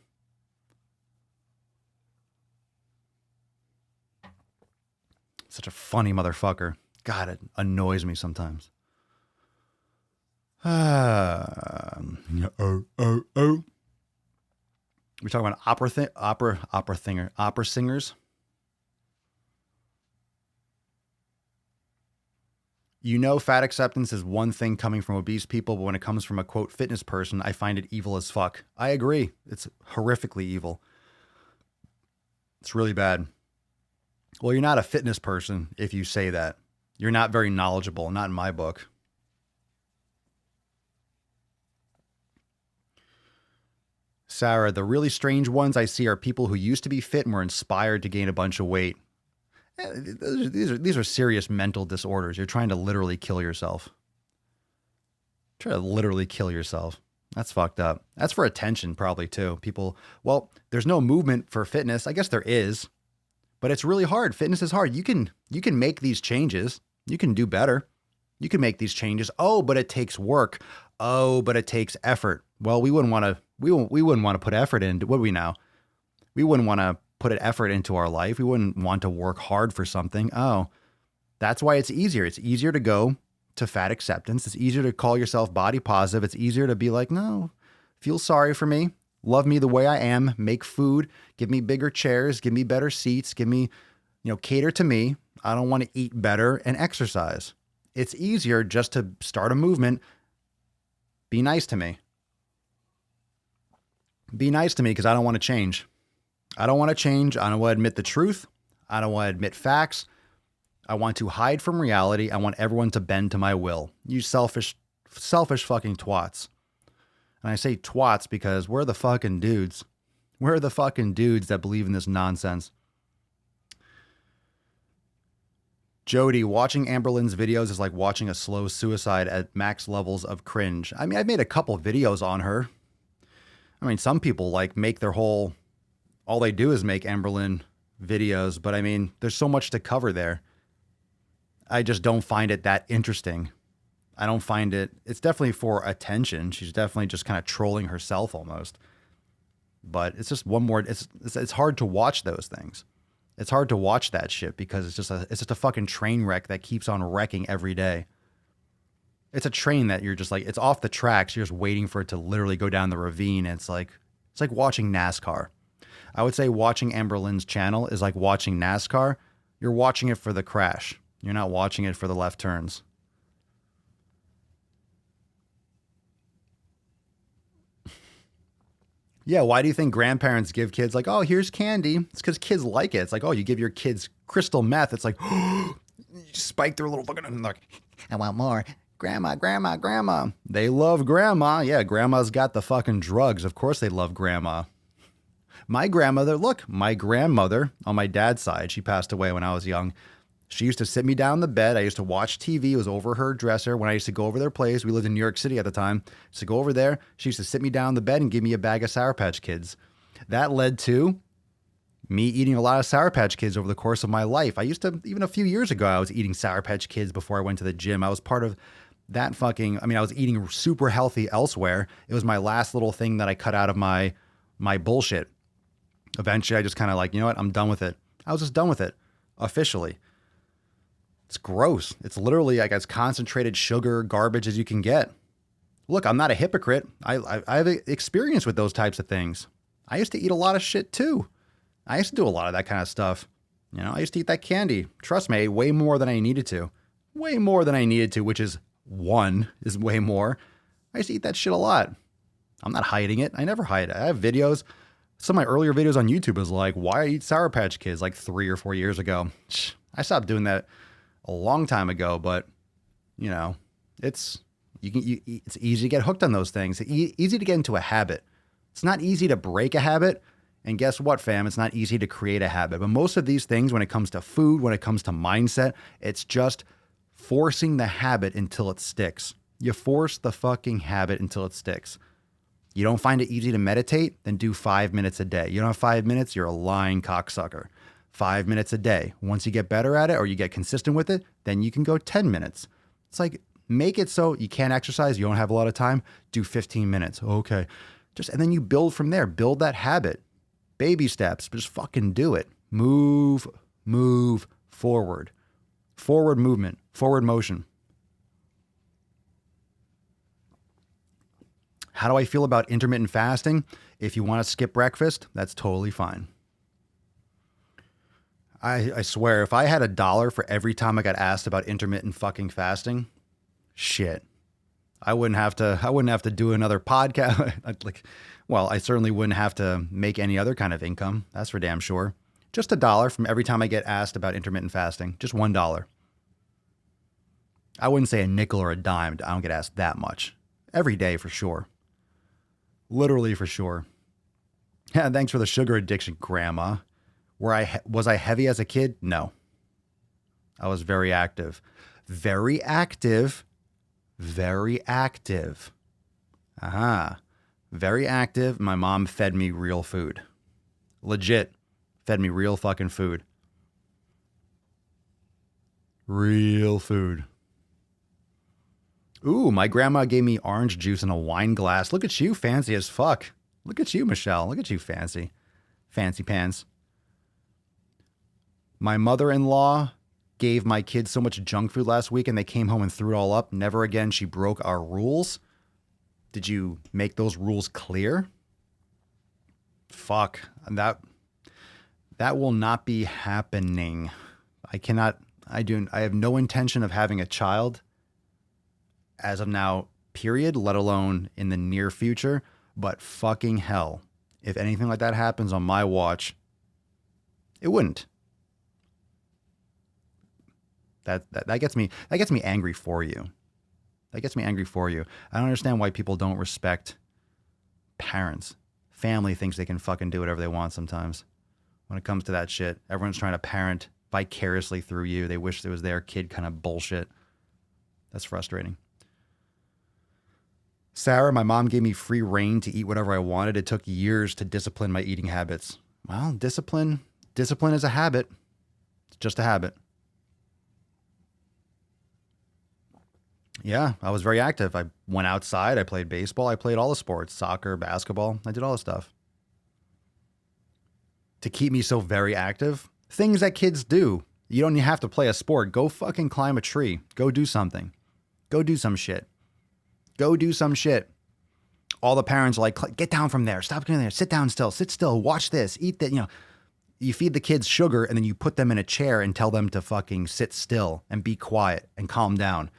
Such a funny motherfucker. God, it annoys me sometimes. We're talking about opera singers. Fat acceptance is one thing coming from obese people, but when it comes from a quote fitness person, I find it evil as fuck. I agree. It's horrifically evil. It's really bad. Well, you're not a fitness person if you say that. You're not very knowledgeable, not in my book. Sarah, the really strange ones I see are people who used to be fit and were inspired to gain a bunch of weight. These are serious mental disorders. You're trying to literally kill yourself. Try to literally kill yourself. That's fucked up. That's for attention, probably too. People, well, there's no movement for fitness. I guess there is, but it's really hard. Fitness is hard. You can make these changes. You can do better. You can make these changes. Oh, but it takes work. Oh, but it takes effort. Well, we wouldn't want to put effort into, would we now? We wouldn't want to put an effort into our life. We wouldn't want to work hard for something. Oh, that's why it's easier. It's easier to go to fat acceptance. It's easier to call yourself body positive. It's easier to be like, no, feel sorry for me. Love me the way I am. Make food. Give me bigger chairs. Give me better seats. Give me, cater to me. I don't want to eat better and exercise. It's easier just to start a movement. Be nice to me. Be nice to me because I don't want to change. I don't want to change. I don't want to admit the truth. I don't want to admit facts. I want to hide from reality. I want everyone to bend to my will. You selfish fucking twats. And I say twats because we're the fucking dudes. We're the fucking dudes that believe in this nonsense. Jody, watching Amber Lynn's videos is like watching a slow suicide at max levels of cringe. I mean, I've made a couple videos on her. I mean, some people like make their all they do is make Amber Lynn videos, but I mean, there's so much to cover there. I just don't find it that interesting. I don't find it's definitely for attention. She's definitely just kind of trolling herself almost. But it's just it's hard to watch those things. It's hard to watch that shit because it's just a fucking train wreck that keeps on wrecking every day. It's a train that you're just like, it's off the tracks. You're just waiting for it to literally go down the ravine. It's like watching NASCAR. I would say watching Amber Lynn's channel is like watching NASCAR. You're watching it for the crash. You're not watching it for the left turns. Yeah, why do you think grandparents give kids like, oh, here's candy? It's because kids like it. It's like, oh, you give your kids crystal meth. It's like, you spike their little fucking, like, I want more. Grandma, grandma, grandma. They love grandma. Yeah, grandma's got the fucking drugs. Of course they love grandma. My grandmother on my dad's side, she passed away when I was young. She used to sit me down in the bed. I used to watch TV. It was over her dresser. When I used to go over their place, we lived in New York City at the time. I used to go over there. She used to sit me down in the bed and give me a bag of Sour Patch Kids. That led to me eating a lot of Sour Patch Kids over the course of my life. I used to, even a few years ago, I was eating Sour Patch Kids before I went to the gym. I was part of that I was eating super healthy elsewhere. It was my last little thing that I cut out of my bullshit. Eventually, I just kind of like, you know what? I'm done with it. I was just done with it officially. It's gross. It's literally like as concentrated sugar garbage as you can get. Look, I'm not a hypocrite. I have experience with those types of things. I used to eat a lot of shit too. I used to do a lot of that kind of stuff. I used to eat that candy. Trust me, way more than I needed to. Way more than I needed to, which is way more. I used to eat that shit a lot. I'm not hiding it. I never hide it. I have videos. Some of my earlier videos on YouTube was like, why I eat Sour Patch Kids like 3 or 4 years ago. I stopped doing that a long time ago, but it's easy to get hooked on those things. It's easy to get into a habit. It's not easy to break a habit. And guess what, fam? It's not easy to create a habit. But most of these things, when it comes to food, when it comes to mindset, it's just forcing the habit until it sticks. You force the fucking habit until it sticks. You don't find it easy to meditate? Then do 5 minutes a day. You don't have 5 minutes? You're a lying cocksucker. 5 minutes a day. Once you get better at it or you get consistent with it, then you can go 10 minutes. It's like, make it so you can't exercise, you don't have a lot of time, do 15 minutes. Okay. And then you build from there. Build that habit. Baby steps, but just fucking do it. Move forward. Forward movement, forward motion. How do I feel about intermittent fasting? If you want to skip breakfast, that's totally fine. I swear, if I had $1 for every time I got asked about intermittent fucking fasting, shit, I wouldn't have to do another podcast. I certainly wouldn't have to make any other kind of income. That's for damn sure. Just $1 from every time I get asked about intermittent fasting. Just $1. I wouldn't say a nickel or a dime. I don't get asked that much. Every day for sure. Literally for sure. Yeah, thanks for the sugar addiction, Grandma. Was I heavy as a kid? No. I was very active. Very active. Very active. Aha. Very active. My mom fed me real food. Legit. Fed me real fucking food. Real food. Ooh, my grandma gave me orange juice in a wine glass. Look at you, fancy as fuck. Look at you, Michelle. Look at you, fancy. Fancy pants. My mother-in-law gave my kids so much junk food last week and they came home and threw it all up. Never again. She broke our rules. Did you make those rules clear? Fuck. That will not be happening. I have no intention of having a child as of now, period, let alone in the near future. But fucking hell, if anything like that happens on my watch, it wouldn't. That gets me angry for you. That gets me angry for you. I don't understand why people don't respect parents. Family thinks they can fucking do whatever they want sometimes. When it comes to that shit, everyone's trying to parent vicariously through you. They wish it was their kid kind of bullshit. That's frustrating. Sarah, my mom gave me free reign to eat whatever I wanted. It took years to discipline my eating habits. Well, discipline is a habit. It's just a habit. Yeah, I was very active. I went outside. I played baseball. I played all the sports, soccer, basketball. I did all the stuff. To keep me so very active, things that kids do. You don't have to play a sport. Go fucking climb a tree. Go do something. Go do some shit. Go do some shit. All the parents are like, get down from there. Stop getting there. Sit down still. Sit still. Watch this. Eat that. You feed the kids sugar and then you put them in a chair and tell them to fucking sit still and be quiet and calm down.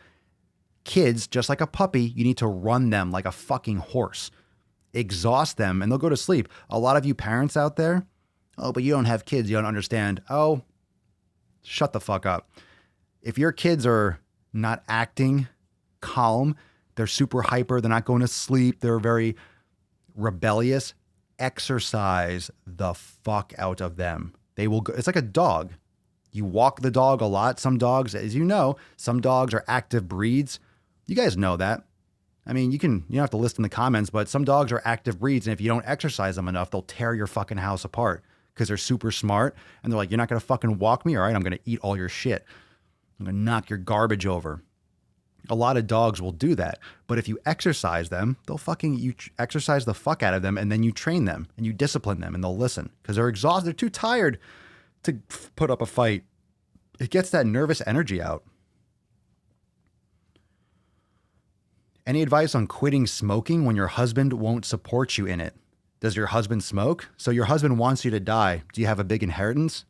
Kids, just like a puppy, you need to run them like a fucking horse. Exhaust them and they'll go to sleep. A lot of you parents out there, oh, but you don't have kids. You don't understand. Oh, shut the fuck up. If your kids are not acting calm, they're super hyper, they're not going to sleep, they're very rebellious, exercise the fuck out of them. They will go, it's like a dog. You walk the dog a lot. Some dogs, as you know, some dogs are active breeds. You guys know that. I mean, you don't have to list in the comments, but some dogs are active breeds. And if you don't exercise them enough, they'll tear your fucking house apart because they're super smart. And they're like, you're not going to fucking walk me. All right, I'm going to eat all your shit. I'm going to knock your garbage over. A lot of dogs will do that. But if you exercise them, you exercise the fuck out of them and then you train them and you discipline them and they'll listen because they're exhausted. They're too tired to put up a fight. It gets that nervous energy out. Any advice on quitting smoking when your husband won't support you in it? Does your husband smoke? So your husband wants you to die. Do you have a big inheritance?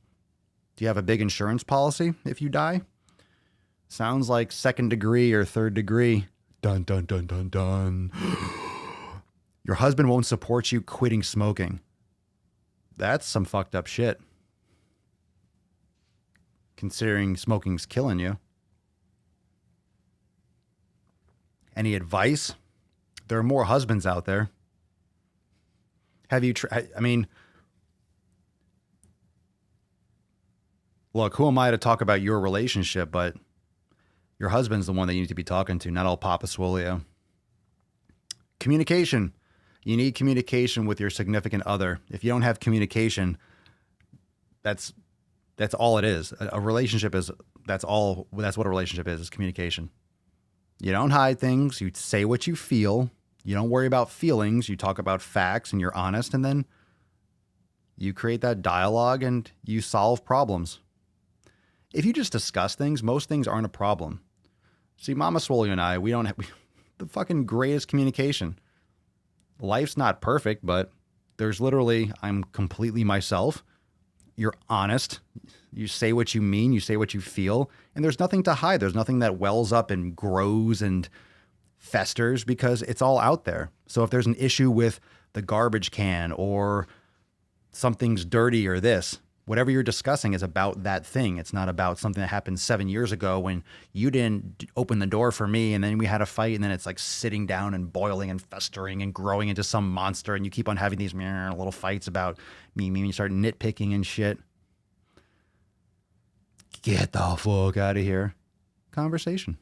Do you have a big insurance policy if you die? Sounds like 2nd degree or 3rd degree. Dun, dun, dun, dun, dun. Your husband won't support you quitting smoking. That's some fucked up shit. Considering smoking's killing you. Any advice? There are more husbands out there. Have you look, who am I to talk about your relationship, but your husband's the one that you need to be talking to, not all Papa Swole. Communication. You need communication with your significant other. If you don't have communication, that's all it is. A relationship is, that's what a relationship is communication. You don't hide things. You say what you feel. You don't worry about feelings. You talk about facts and you're honest. And then you create that dialogue and you solve problems. If you just discuss things, most things aren't a problem. See, Mama Swole and I, we don't have the fucking greatest communication. Life's not perfect, but there's literally, I'm completely myself. You're honest. You say what you mean. You say what you feel. And there's nothing to hide. There's nothing that wells up and grows and festers because it's all out there. So if there's an issue with the garbage can or something's dirty or this, whatever you're discussing is about that thing. It's not about something that happened 7 years ago when you didn't open the door for me and then we had a fight and then it's like sitting down and boiling and festering and growing into some monster and you keep on having these little fights about me and you start nitpicking and shit. Get the fuck out of here. Conversation.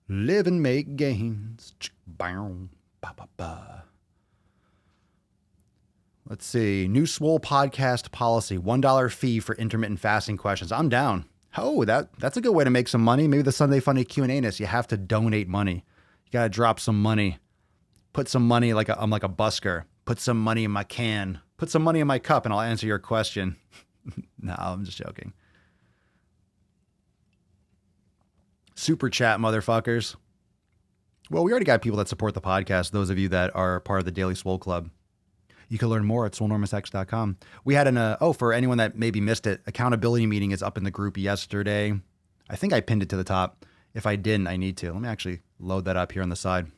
Live and make gains. Bow, ba, ba, ba. Let's see. New Swole podcast policy. $1 fee for intermittent fasting questions. I'm down. Oh, that's a good way to make some money. Maybe the Sunday Funny Q&A-ness. You have to donate money. You got to drop some money. Put some money I'm like a busker. Put some money in my can. Put some money in my cup and I'll answer your question. No, I'm just joking. Super chat, motherfuckers. Well, we already got people that support the podcast. Those of you that are part of the Daily Swole Club. You can learn more at swolenormousx.com. We had for anyone that maybe missed it, accountability meeting is up in the group yesterday. I think I pinned it to the top. If I didn't, I need to. Let me actually load that up here on the side.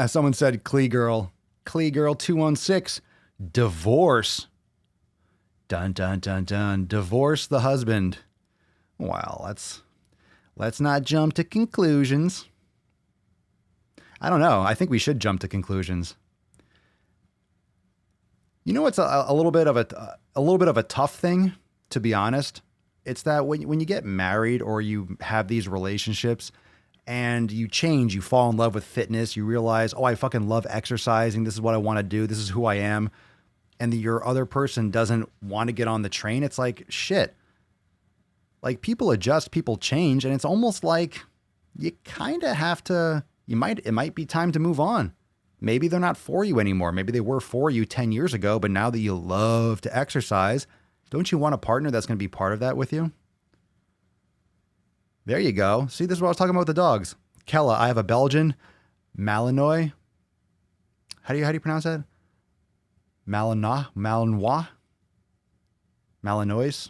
Someone said, Clee Girl 216, divorce. Dun, dun, dun, dun. Divorce the husband. Well, let's not jump to conclusions. I don't know. I think we should jump to conclusions. You know what's a little bit of a tough thing, to be honest? It's that when you get married or you have these relationships and you change, you fall in love with fitness, you realize, oh, I fucking love exercising. This is what I want to do. This is who I am. And your other person doesn't want to get on the train. It's like, shit. Like, people adjust, people change, and it's almost like you kind of have to, it might be time to move on. Maybe they're not for you anymore. Maybe they were for you 10 years ago, but now that you love to exercise, don't you want a partner that's going to be part of that with you? There you go. See, this is what I was talking about with the dogs. Kella, I have a Belgian Malinois. How do you pronounce that? Malinois? Malinois?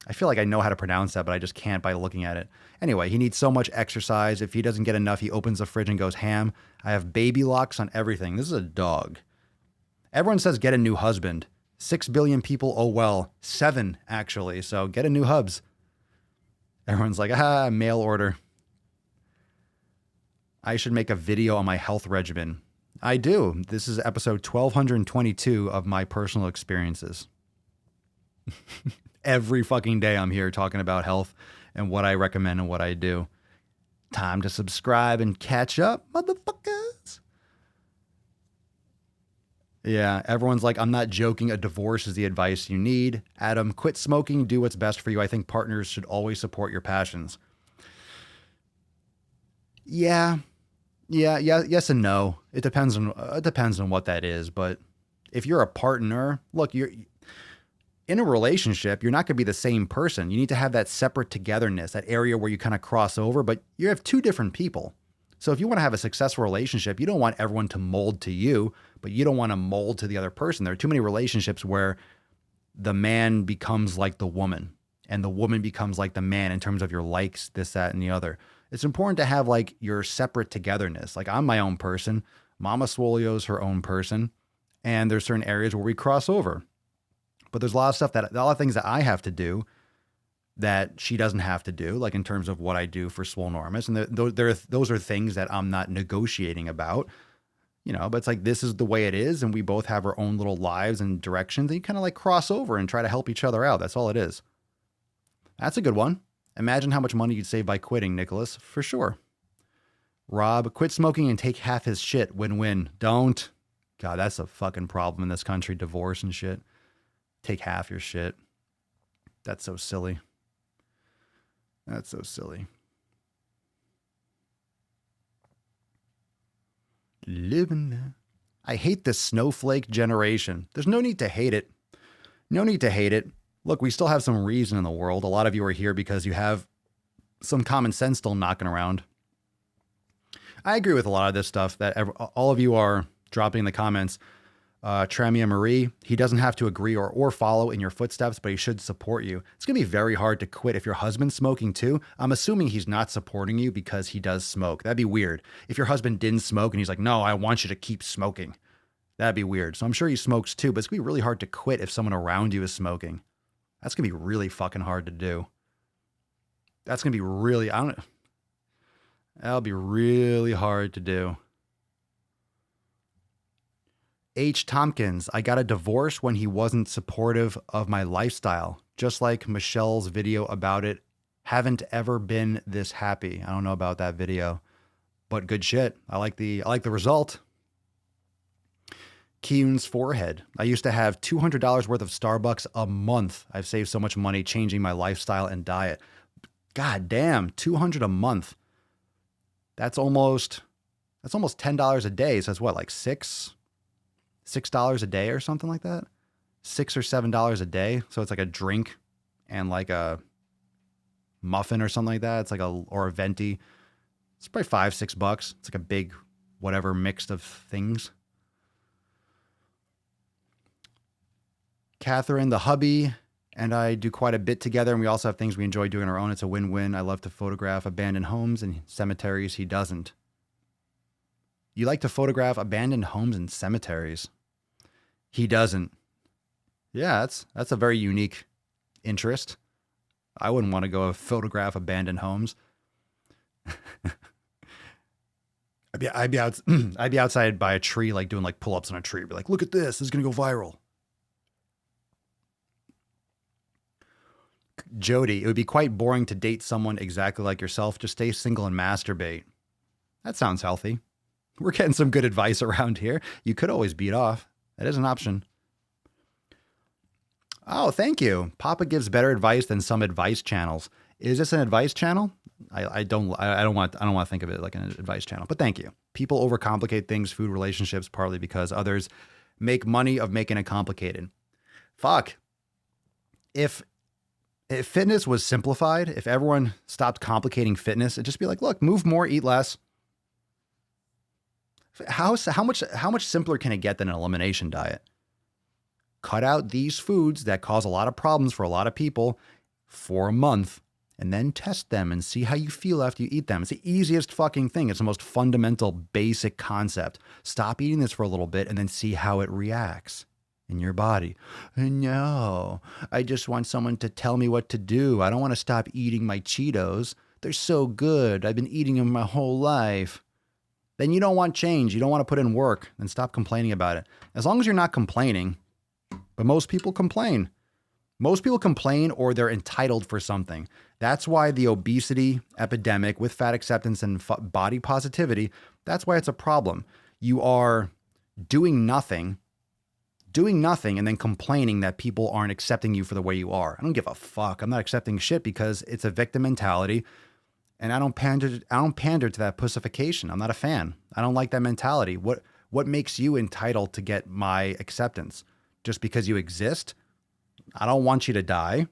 I feel like I know how to pronounce that, but I just can't by looking at it. Anyway, he needs so much exercise. If he doesn't get enough, he opens the fridge and goes ham. I have baby locks on everything. This is a dog. Everyone says get a new husband. 6 billion people, oh well. 7, actually. So get a new hubs. Everyone's like, mail order. I should make a video on my health regimen. I do. This is episode 1222 of my personal experiences. Every fucking day I'm here talking about health and what I recommend and what I do. Time to subscribe and catch up, motherfuckers. Yeah, everyone's like, I'm not joking. A divorce is the advice you need. Adam, quit smoking. Do what's best for you. I think partners should always support your passions. Yeah, yes and no. It depends on what that is. But if you're a partner, look, you're in a relationship, you're not going to be the same person. You need to have that separate togetherness, that area where you kind of cross over, but you have two different people. So if you want to have a successful relationship, you don't want everyone to mold to you, but you don't want to mold to the other person. There are too many relationships where the man becomes like the woman and the woman becomes like the man in terms of your likes, this, that, and the other. It's important to have like your separate togetherness. Like, I'm my own person. Mama Swolio's her own person. And there's certain areas where we cross over. But there's a lot of things that I have to do that she doesn't have to do, like in terms of what I do for Swolenormous. And those are things that I'm not negotiating about, but it's like, this is the way it is. And we both have our own little lives and directions. And you kind of like cross over and try to help each other out. That's all it is. That's a good one. Imagine how much money you'd save by quitting, Nicholas, for sure. Rob, quit smoking and take half his shit. Win-win. Don't. God, that's a fucking problem in this country. Divorce and shit. Take half your shit. That's so silly. That's so silly. Living there. I hate this snowflake generation. There's no need to hate it. No need to hate it. Look, we still have some reason in the world. A lot of you are here because you have some common sense still knocking around. I agree with a lot of this stuff that all of you are dropping in the comments. Tramia Marie, he doesn't have to agree or follow in your footsteps, but he should support you. It's going to be very hard to quit if your husband's smoking too. I'm assuming he's not supporting you because he does smoke. That'd be weird. If your husband didn't smoke and he's like, no, I want you to keep smoking. That'd be weird. So I'm sure he smokes too, but it's going to be really hard to quit if someone around you is smoking. That's going to be really fucking hard to do. That's going to be really, that'll be really hard to do. H. Tompkins, I got a divorce when he wasn't supportive of my lifestyle, just like Michelle's video about it Haven't ever been this happy. I don't know about that video, but good shit. I like the result. Keun's forehead. I used to have $200 worth of Starbucks a month. I've saved so much money changing my lifestyle and diet. God damn, $200 a month. That's almost $10 a day. So that's what, like $6 a day or something like that? $6 or $7 a day. So it's like a drink and like a muffin or something like that. It's like or a venti. It's probably $5-6. It's like a big whatever mixed of things. Catherine, the hubby, and I do quite a bit together, and we also have things we enjoy doing on our own. It's a win-win. I love to photograph abandoned homes and cemeteries. He doesn't. You like to photograph abandoned homes and cemeteries. He doesn't. Yeah, that's a very unique interest. I wouldn't want to go photograph abandoned homes. I'd be outside by a tree, like doing like pull-ups on a tree. Be like, look at this. This is gonna go viral. Jody, it would be quite boring to date someone exactly like yourself. Just stay single and masturbate. That sounds healthy. We're getting some good advice around here. You could always beat off. That is an option. Oh, thank you. Papa gives better advice than some advice channels. Is this an advice channel? I don't want to think of it like an advice channel, but thank you. People overcomplicate things, food, relationships, partly because others make money of making it complicated. Fuck. If fitness was simplified, if everyone stopped complicating fitness, it'd just be like, look, move more, eat less. How much simpler can it get than an elimination diet? Cut out these foods that cause a lot of problems for a lot of people for a month, and then test them and see how you feel after you eat them. It's the easiest fucking thing. It's the most fundamental, basic concept. Stop eating this for a little bit and then see how it reacts in your body. No, I just want someone to tell me what to do. I don't want to stop eating my Cheetos. They're so good. I've been eating them my whole life. Then you don't want change. You don't want to put in work. Then stop complaining about it. As long as you're not complaining, but most people complain. Most people complain or they're entitled for something. That's why the obesity epidemic with fat acceptance and body positivity, that's why it's a problem. You are doing nothing and then complaining that people aren't accepting you for the way you are. I don't give a fuck. I'm not accepting shit because it's a victim mentality, and I don't pander to that pussification. I'm not a fan. I don't like that mentality. What makes you entitled to get my acceptance? Just because you exist? I don't want you to die.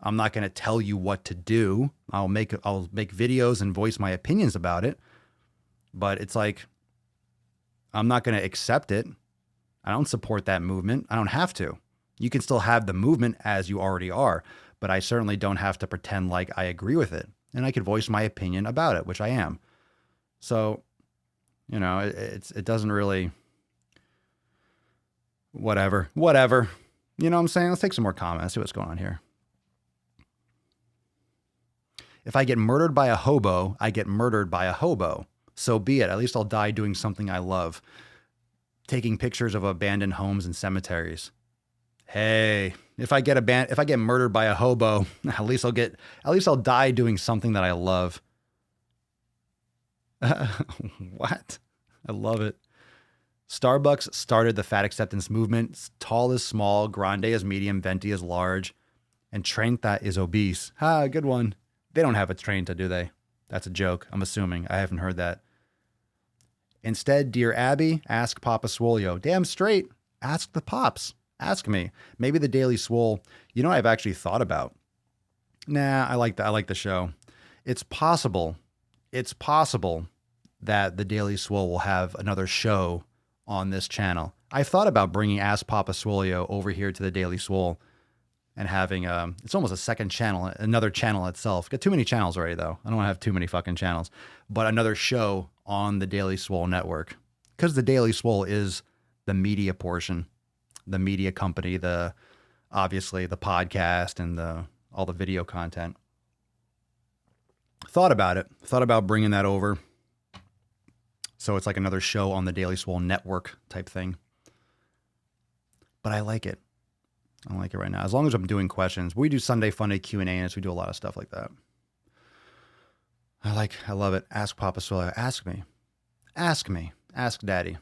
I'm not going to tell you what to do. I'll make videos and voice my opinions about it. But it's like, I'm not going to accept it. I don't support that movement. I don't have to. You can still have the movement as you already are, but I certainly don't have to pretend like I agree with it. And I could voice my opinion about it, which I am. So, you know, it doesn't really, whatever. You know what I'm saying? Let's take some more comments. See what's going on here. If I get murdered by a hobo, I get murdered by a hobo. So be it. At least I'll die doing something I love. Taking pictures of abandoned homes and cemeteries. Hey, if I get murdered by a hobo, at least I'll die doing something that I love. What? I love it. Starbucks started the fat acceptance movement. Tall is small, grande is medium, venti is large, and Trenta is obese. Ha, good one. They don't have a Trenta, do they? That's a joke. I'm assuming. I haven't heard that. Instead, dear Abby, ask Papa Swolio. Damn straight. Ask the pops. Ask me. Maybe the Daily Swole. You know what I've actually thought about? Nah, I like the show. It's possible that the Daily Swole will have another show on this channel. I've thought about bringing Ask Papa Swolio over here to the Daily Swole and having it's almost a second channel, another channel itself. Got too many channels already though. I don't want to have too many fucking channels, but another show on the Daily Swole network, because the Daily Swole is the media portion, the media company, obviously the podcast and all the video content. Thought about bringing that over. So it's like another show on the Daily Swole network type thing. But I like it. I like it right now. As long as I'm doing questions. We do Sunday Funday Q&A, and we do a lot of stuff like that. I love it. Ask Papa Swole. Ask me. Ask me. Ask Daddy.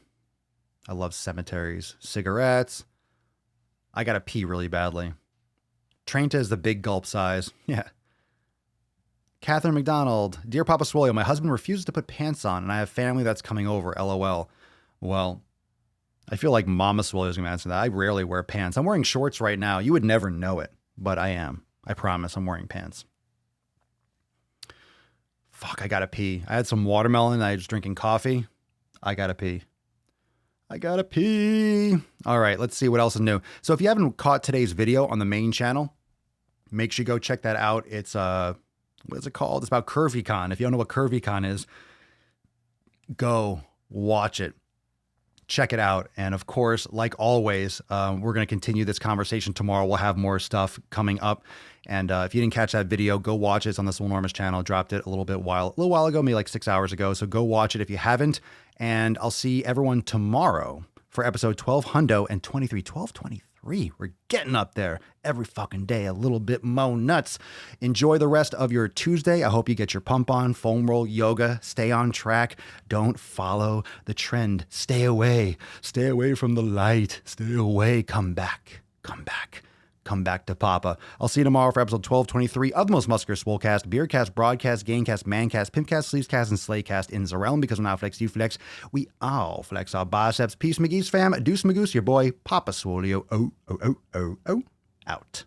I love cemeteries, cigarettes. I gotta pee really badly. Trenta is the big gulp size. Yeah. Catherine McDonald. Dear Papa Swole, my husband refuses to put pants on and I have family that's coming over. LOL. Well, I feel like Mama Swole is going to answer that. I rarely wear pants. I'm wearing shorts right now. You would never know it, but I am. I promise I'm wearing pants. Fuck, I gotta pee. I had some watermelon. I was drinking coffee. I gotta pee. I gotta pee. All right, let's see what else is new. So if you haven't caught today's video on the main channel, make sure you go check that out. It's what is it called? It's about Curvy Con. If you don't know what Curvy Con is, go watch it. Check it out. And of course, like always, we're going to continue this conversation tomorrow. We'll have more stuff coming up. And if you didn't catch that video, go watch it. It's on the Swolenormous channel. I dropped it a little while ago, maybe like 6 hours ago. So go watch it if you haven't. And I'll see everyone tomorrow for episode 12 hundo and 23. 1223. We're getting up there every fucking day, a little bit mo nuts. Enjoy the rest of your Tuesday. I hope you get your pump on, foam roll, yoga, stay on track. Don't follow the trend. Stay away. Stay away from the light. Stay away. Come back. Come back. Come back to Papa. I'll see you tomorrow for episode 1223 of the Most Muscular Swolecast, Beercast, Broadcast, Gamecast, Mancast, Pimpcast, Sleevescast, and Slaycast in the realm, because when I flex, you flex. We all flex our biceps. Peace, McGee's fam. Deuce Magoose, your boy, Papa Swolio. Out.